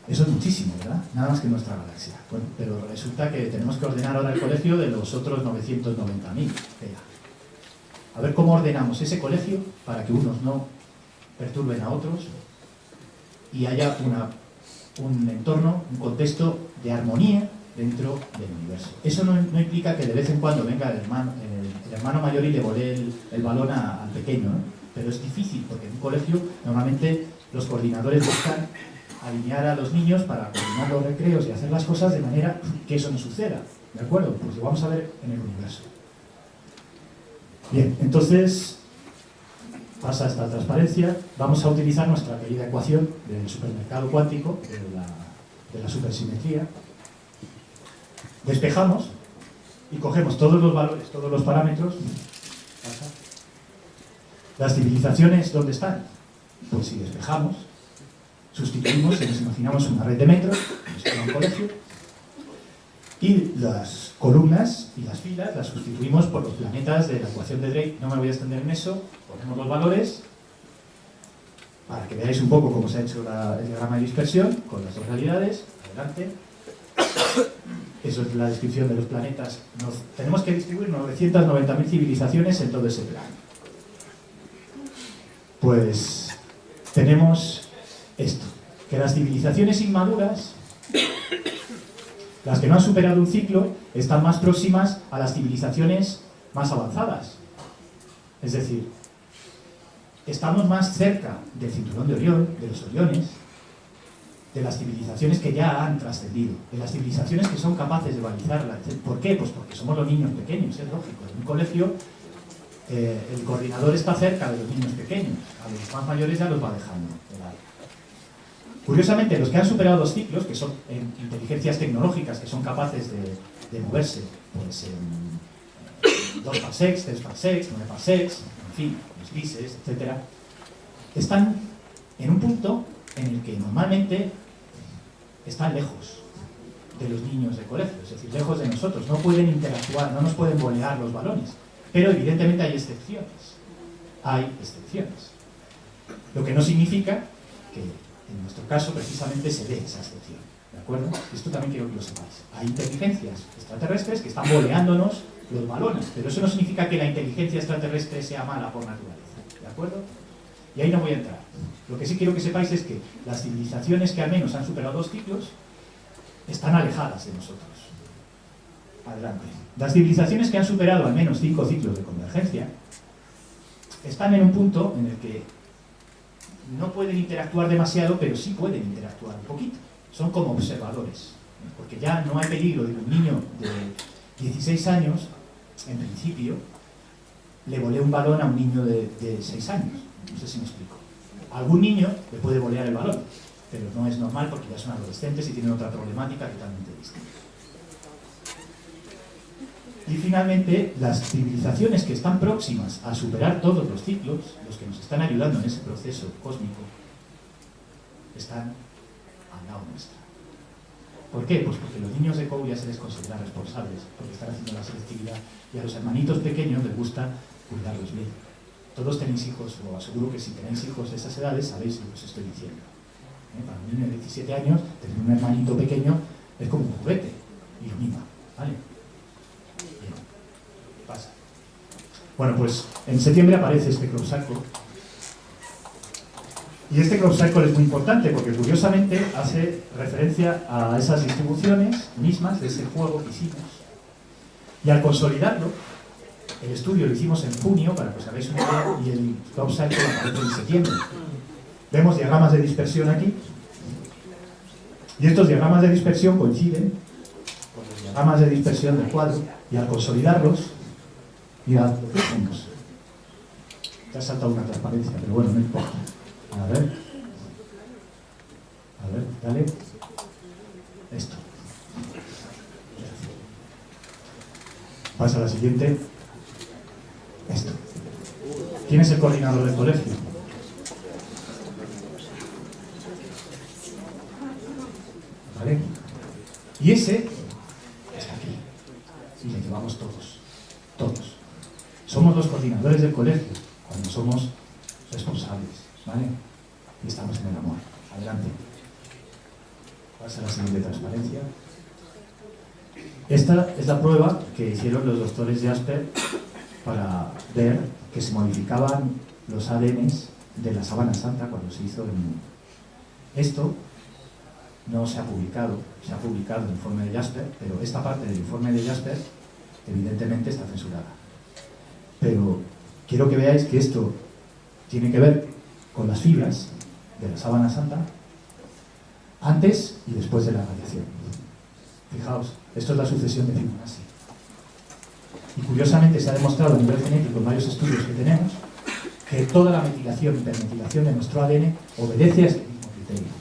Eso es muchísimo, ¿verdad? Nada más que nuestra galaxia. Bueno, pero resulta que tenemos que ordenar ahora el colegio de los otros 990.000. A ver cómo ordenamos ese colegio para que unos no perturben a otros y haya un entorno, un contexto de armonía dentro del universo. Eso no implica que de vez en cuando venga el hermano mayor y le volee el balón al pequeño, ¿no? Pero es difícil, porque en un colegio normalmente los coordinadores buscan alinear a los niños para coordinar los recreos y hacer las cosas de manera que eso no suceda. ¿De acuerdo? Pues lo vamos a ver en el universo. Bien, entonces pasa esta transparencia. Vamos a utilizar nuestra querida ecuación del supermercado cuántico, de la supersimetría. Despejamos y cogemos todos los valores, todos los parámetros. Pasa. Las civilizaciones, ¿dónde están? Pues si despejamos, sustituimos, si nos imaginamos una red de metros, un colegio, y las columnas y las filas las sustituimos por los planetas de la ecuación de Drake. No me voy a extender en eso, ponemos los valores para que veáis un poco cómo se ha hecho el diagrama de dispersión con las dos realidades. Adelante. Eso es la descripción de los planetas. Tenemos que distribuir 990.000 civilizaciones en todo ese plan. Pues tenemos esto, que las civilizaciones inmaduras, las que no han superado un ciclo, están más próximas a las civilizaciones más avanzadas. Es decir, estamos más cerca del cinturón de Orión, de los Oriones, de las civilizaciones que ya han trascendido, de las civilizaciones que son capaces de balizarla. ¿Por qué? Pues porque somos los niños pequeños, es lógico. En un colegio el coordinador está cerca de los niños pequeños, a los más mayores ya los va dejando de lado. Curiosamente, los que han superado los ciclos, que son inteligencias tecnológicas que son capaces de moverse pues, en 2 parsecs, 3 parsecs, 9 parsecs, en fin, los grises, etc., están en un punto en el que normalmente están lejos de los niños de colegio, es decir, lejos de nosotros, no pueden interactuar, no nos pueden volear los balones, pero evidentemente hay excepciones, lo que no significa que En nuestro caso, precisamente, se ve esa excepción. ¿De acuerdo? Esto también quiero que lo sepáis. Hay inteligencias extraterrestres que están boleándonos los balones, pero eso no significa que la inteligencia extraterrestre sea mala por naturaleza. ¿De acuerdo? Y ahí no voy a entrar. Lo que sí quiero que sepáis es que las civilizaciones que al menos han superado 2 ciclos están alejadas de nosotros. Adelante. Las civilizaciones que han superado al menos 5 ciclos de convergencia están en un punto en el que no pueden interactuar demasiado, pero sí pueden interactuar un poquito. Son como observadores, porque ya no hay peligro de que un niño de 16 años, en principio, le volee un balón a un niño de 6 años. No sé si me explico. A algún niño le puede volear el balón, pero no es normal porque ya son adolescentes y tienen otra problemática totalmente distinta. Y finalmente, las civilizaciones que están próximas a superar todos los ciclos, los que nos están ayudando en ese proceso cósmico, están al lado nuestra. ¿Por qué? Pues porque los niños de COU ya se les considera responsables, porque están haciendo la selectividad, y a los hermanitos pequeños les gusta cuidarlos bien. Todos tenéis hijos, o aseguro que si tenéis hijos de esas edades, sabéis lo que os estoy diciendo. Para un niño de 17 años, tener un hermanito pequeño es como un juguete, y lo mima, ¿vale? Bien, pasa. Bueno, pues en septiembre aparece este crop cycle. Y este crop cycle es muy importante porque curiosamente hace referencia a esas distribuciones mismas de ese juego que hicimos. Y al consolidarlo, el estudio lo hicimos en junio, para que os hagáis una idea, y el crop cycle aparece en septiembre. Vemos diagramas de dispersión aquí. Y estos diagramas de dispersión coinciden con los diagramas de dispersión del cuadro, y al consolidarlos, mirad lo que hacemos. Te ha saltado una transparencia, pero bueno, no importa. A ver, dale. Esto. Pasa a la siguiente. Esto. ¿Quién es el coordinador del colegio? ¿Vale? Y ese está aquí. Y le llevamos todos. Todos. Somos los coordinadores del colegio cuando somos responsables. ¿Vale? Y estamos en el amor. Adelante. Pasa a la siguiente transparencia. Esta es la prueba que hicieron los doctores de Jasper para ver que se modificaban los ADNs de la sábana santa cuando se hizo el mundo. Esto no se ha publicado en el informe de Jasper, pero esta parte del informe de Jasper evidentemente está censurada. Pero quiero que veáis que esto tiene que ver con las fibras de la sábana santa antes y después de la radiación. Fijaos, esto es la sucesión de Fibonacci. Y curiosamente se ha demostrado a nivel genético en varios estudios que tenemos que toda la metilación y hipermetilación de nuestro ADN obedece a este mismo criterio.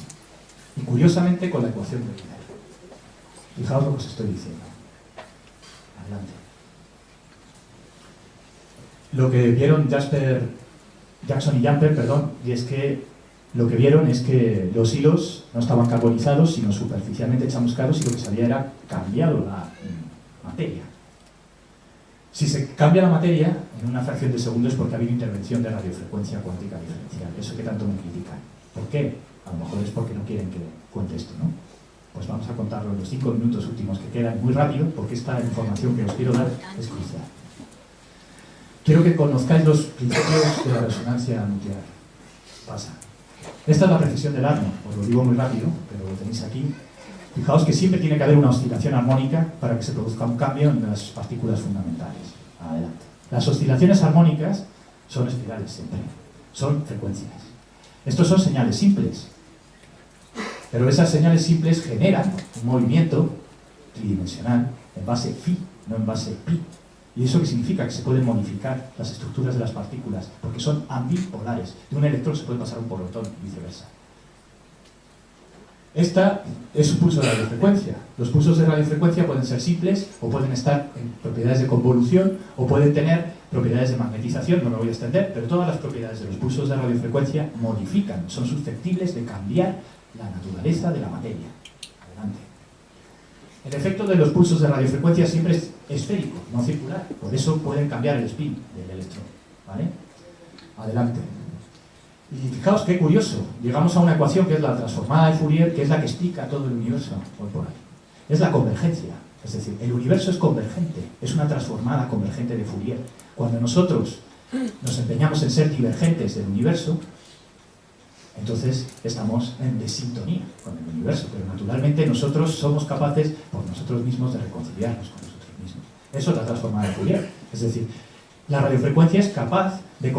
Y curiosamente con la ecuación de Euler. Fijaos lo que os estoy diciendo. Adelante. Lo que vieron Jackson y Jumper, y es que lo que vieron es que los hilos no estaban carbonizados, sino superficialmente chamuscados, y lo que se había era cambiado la materia. Si se cambia la materia en una fracción de segundo es porque ha habido intervención de radiofrecuencia cuántica diferencial. Eso que tanto me critican. ¿Por qué? A lo mejor es porque no quieren que cuente esto, ¿no? Pues vamos a contarlo en los 5 minutos últimos que quedan muy rápido, porque esta información que os quiero dar es crucial. Quiero que conozcáis los principios de la resonancia nuclear. Pasa. Esta es la precisión del átomo, os lo digo muy rápido, pero lo tenéis aquí. Fijaos que siempre tiene que haber una oscilación armónica para que se produzca un cambio en las partículas fundamentales. Adelante. Las oscilaciones armónicas son espirales siempre, son frecuencias. Estos son señales simples, pero esas señales simples generan un movimiento tridimensional en base phi, no en base pi. ¿Y eso qué significa? Que se pueden modificar las estructuras de las partículas, porque son ambipolares. De un electrón se puede pasar un protón y viceversa. Esta es un pulso de radiofrecuencia. Los pulsos de radiofrecuencia pueden ser simples, o pueden estar en propiedades de convolución, o pueden tener propiedades de magnetización, no me voy a extender, pero todas las propiedades de los pulsos de radiofrecuencia modifican, son susceptibles de cambiar la naturaleza de la materia. Adelante. El efecto de los pulsos de radiofrecuencia siempre es esférico, no circular. Por eso pueden cambiar el spin del electrón. ¿Vale? Adelante. Y fijaos qué curioso, llegamos a una ecuación que es la transformada de Fourier, que es la que explica todo el universo hoy por hoy. Es la convergencia, es decir, el universo es convergente, es una transformada convergente de Fourier. Cuando nosotros nos empeñamos en ser divergentes del universo, entonces estamos en desintonía con el universo, pero naturalmente nosotros somos capaces por nosotros mismos de reconciliarnos con nosotros mismos. Eso es la transformada de Fourier, es decir, la radiofrecuencia es capaz de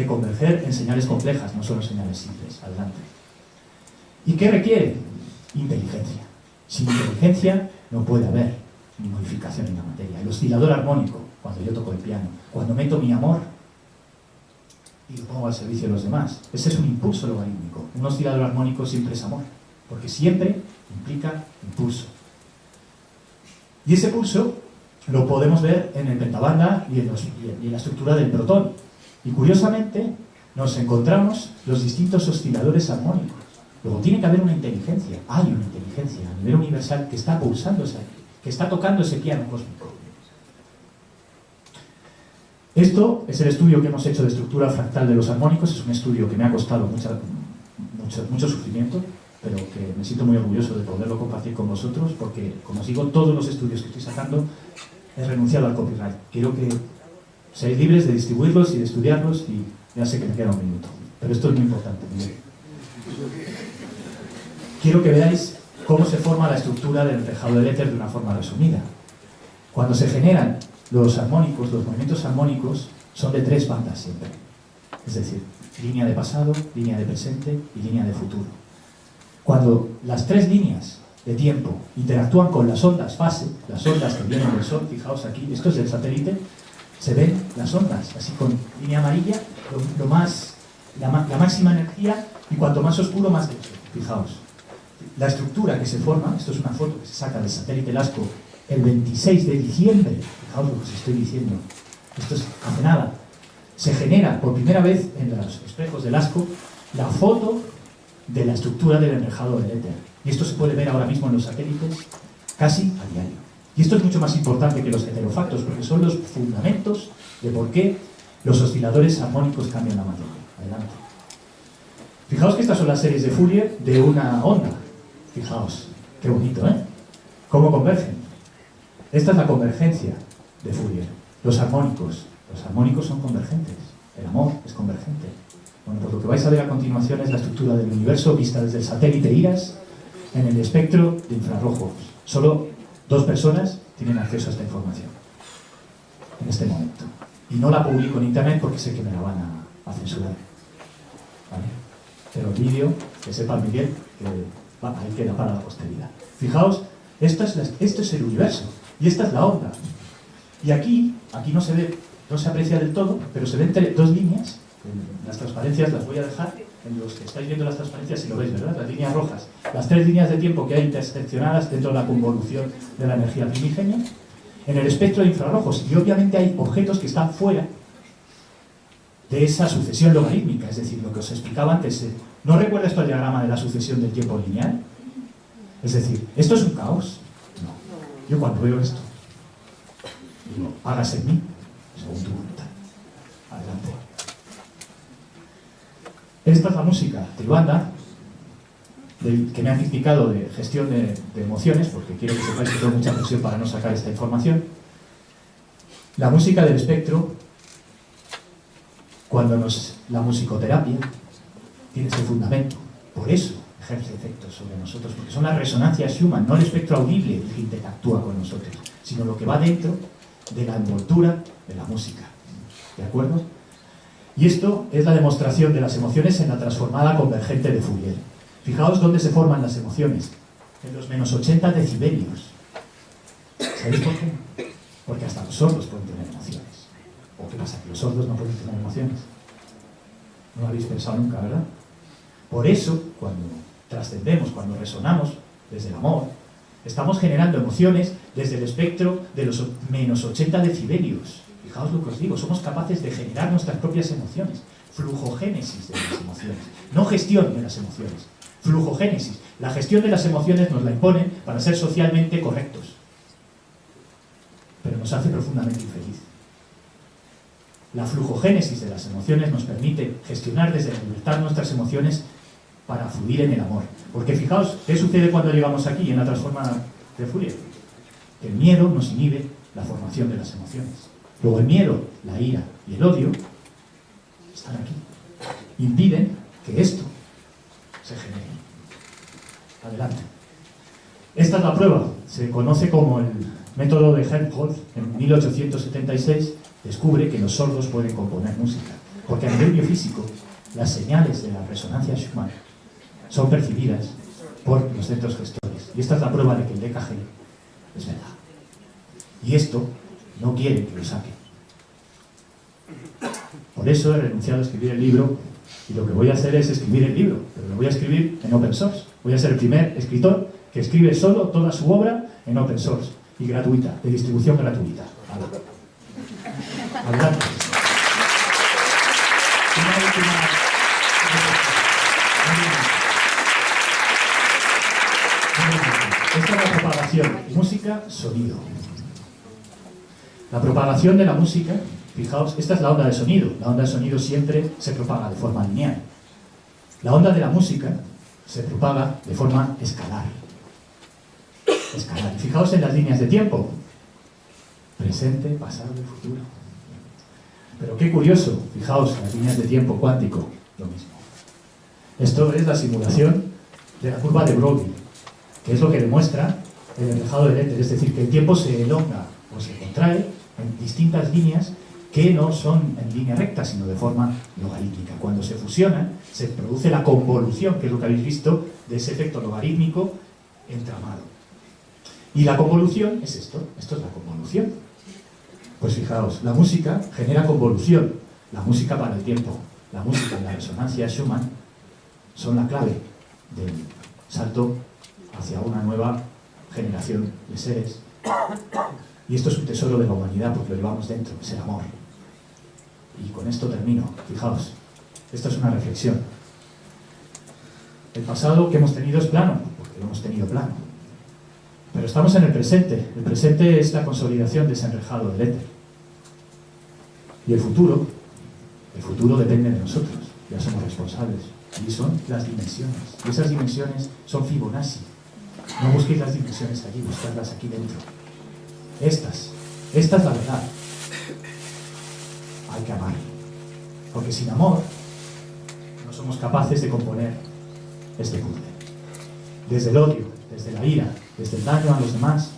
converger en señales complejas, no solo en señales simples. Adelante. ¿Y qué requiere? Inteligencia. Sin inteligencia no puede haber ni modificación en la materia. El oscilador armónico, cuando yo toco el piano, cuando meto mi amor y lo pongo al servicio de los demás, ese es un impulso logarítmico. Un oscilador armónico siempre es amor, porque siempre implica impulso. Y ese pulso lo podemos ver en el pentabanda y en la estructura del protón. Y curiosamente nos encontramos los distintos osciladores armónicos. Luego tiene que haber una inteligencia, hay una inteligencia a nivel universal que está pulsando, que está tocando ese piano cósmico. Esto es el estudio que hemos hecho de estructura fractal de los armónicos. Es un estudio que me ha costado mucho sufrimiento, pero que me siento muy orgulloso de poderlo compartir con vosotros, porque, como os digo, todos los estudios que estoy sacando he renunciado al copyright. Quiero que seáis libres de distribuirlos y de estudiarlos, y ya sé que me queda un minuto, pero esto es muy importante. Quiero que veáis cómo se forma la estructura del enrejado del éter de una forma resumida. Cuando se generan los armónicos, los movimientos armónicos son de 3 bandas siempre. Es decir, línea de pasado, línea de presente y línea de futuro. Cuando las 3 líneas de tiempo interactúan con las ondas fase, las ondas que vienen del Sol, fijaos aquí, esto es del satélite, se ven las ondas, así con línea amarilla, la máxima energía, y cuanto más oscuro, más denso. Fijaos, la estructura que se forma, esto es una foto que se saca del satélite LASCO el 26 de diciembre, fijaos lo que os estoy diciendo, esto es hace nada, se genera por primera vez en los espejos de LASCO la foto de la estructura del enrejado del éter. Y esto se puede ver ahora mismo en los satélites casi a diario. Y esto es mucho más importante que los heterofactos, porque son los fundamentos de por qué los osciladores armónicos cambian la materia. Adelante. Fijaos que estas son las series de Fourier de una onda. Fijaos, qué bonito, ¿eh? ¿Cómo convergen? Esta es la convergencia de Fourier. Los armónicos son convergentes. El amor es convergente. Bueno, pues lo que vais a ver a continuación es la estructura del universo vista desde el satélite IRAS en el espectro de infrarrojos. Solo 2 personas tienen acceso a esta información en este momento. Y no la publico en internet porque sé que me la van a censurar. ¿Vale? Pero el vídeo, que sepa Miguel, que ahí queda para la posteridad. Fijaos, esto es el universo y esta es la onda. Y aquí no se ve, no se aprecia del todo, pero se ven 2 líneas. Las transparencias las voy a dejar en los que estáis viendo las transparencias, si lo veis, ¿verdad? Las líneas rojas. Las 3 líneas de tiempo que hay interseccionadas dentro de la convolución de la energía primigenia en el espectro de infrarrojos. Y obviamente hay objetos que están fuera de esa sucesión logarítmica, es decir, lo que os explicaba antes. ¿No recuerda esto el diagrama de la sucesión del tiempo lineal? Es decir, ¿esto es un caos? No. Yo cuando veo esto, digo, hágase en mí, según tu voluntad. Adelante. Esta es la música tribanda que me han indicado de gestión de emociones, porque quiero que sepáis que tengo mucha presión para no sacar esta información. La música del espectro, cuando la musicoterapia tiene ese fundamento, por eso ejerce efectos sobre nosotros, porque son las resonancias Schumann, no el espectro audible el que interactúa con nosotros, sino lo que va dentro de la envoltura de la música. ¿De acuerdo? Y esto es la demostración de las emociones en la transformada convergente de Fourier. Fijaos dónde se forman las emociones. En los menos 80 decibelios. ¿Sabéis por qué? Porque hasta los sordos pueden tener emociones. ¿O qué pasa? ¿Que los sordos no pueden tener emociones? No lo habéis pensado nunca, ¿verdad? Por eso, cuando trascendemos, cuando resonamos desde el amor, estamos generando emociones desde el espectro de los menos 80 decibelios. Fijaos lo que os digo, somos capaces de generar nuestras propias emociones. Flujogénesis de las emociones. No gestión de las emociones. Flujogénesis. La gestión de las emociones nos la imponen para ser socialmente correctos. Pero nos hace profundamente infeliz. La flujogénesis de las emociones nos permite gestionar desde la libertad nuestras emociones para fluir en el amor. Porque fijaos, ¿qué sucede cuando llegamos aquí en la transforma de Fourier? El miedo nos inhibe la formación de las emociones. Luego el miedo, la ira y el odio están aquí. Impiden que esto se genere. Adelante. Esta es la prueba. Se conoce como el método de Helmholtz. En 1876 descubre que los sordos pueden componer música. Porque a nivel biofísico, las señales de la resonancia Schumann son percibidas por los centros gestores. Y esta es la prueba de que el EKG es verdad. Y esto no quiere que lo saque. Por eso he renunciado a escribir el libro, y lo que voy a hacer es escribir el libro, pero lo voy a escribir en open source. Voy a ser el primer escritor que escribe solo toda su obra en open source y gratuita, de distribución gratuita. Adelante. Esta es la propagación. Música, sonido. La propagación de la música, fijaos, esta es la onda de sonido. La onda de sonido siempre se propaga de forma lineal. La onda de la música se propaga de forma escalar. Escalar. Fijaos en las líneas de tiempo. Presente, pasado y futuro. Pero qué curioso, fijaos en las líneas de tiempo cuántico, lo mismo. Esto es la simulación de la curva de Broglie, que es lo que demuestra el enrejado del éter, es decir, que el tiempo se elonga o se contrae en distintas líneas que no son en línea recta, sino de forma logarítmica. Cuando se fusionan, se produce la convolución, que es lo que habéis visto, de ese efecto logarítmico entramado. Y la convolución es esto es la convolución. Pues fijaos, la música genera convolución, la música para el tiempo, la música y la resonancia Schumann son la clave del salto hacia una nueva generación de seres. Y esto es un tesoro de la humanidad porque lo llevamos dentro, es el amor. Y con esto termino. Fijaos, esto es una reflexión. El pasado que hemos tenido es plano, porque lo hemos tenido plano. Pero estamos en el presente. El presente es la consolidación de ese enrejado del éter. Y el futuro depende de nosotros. Ya somos responsables. Y son las dimensiones. Y esas dimensiones son Fibonacci. No busquéis las dimensiones allí, buscadlas aquí dentro. Esta es la verdad. Hay que amar. Porque sin amor no somos capaces de componer este puzzle. Desde el odio, desde la ira, desde el daño a los demás,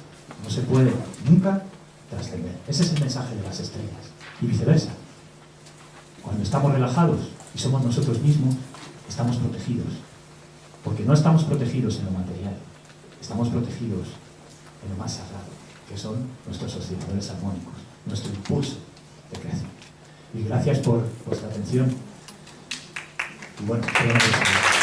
no se puede nunca trascender. Ese es el mensaje de las estrellas. Y viceversa. Cuando estamos relajados y somos nosotros mismos, estamos protegidos. Porque no estamos protegidos en lo material, estamos protegidos en lo más sagrado, que son nuestros osciladores armónicos, nuestro impulso de creación. Y gracias por vuestra atención. Y bueno, espero que os haya gustado.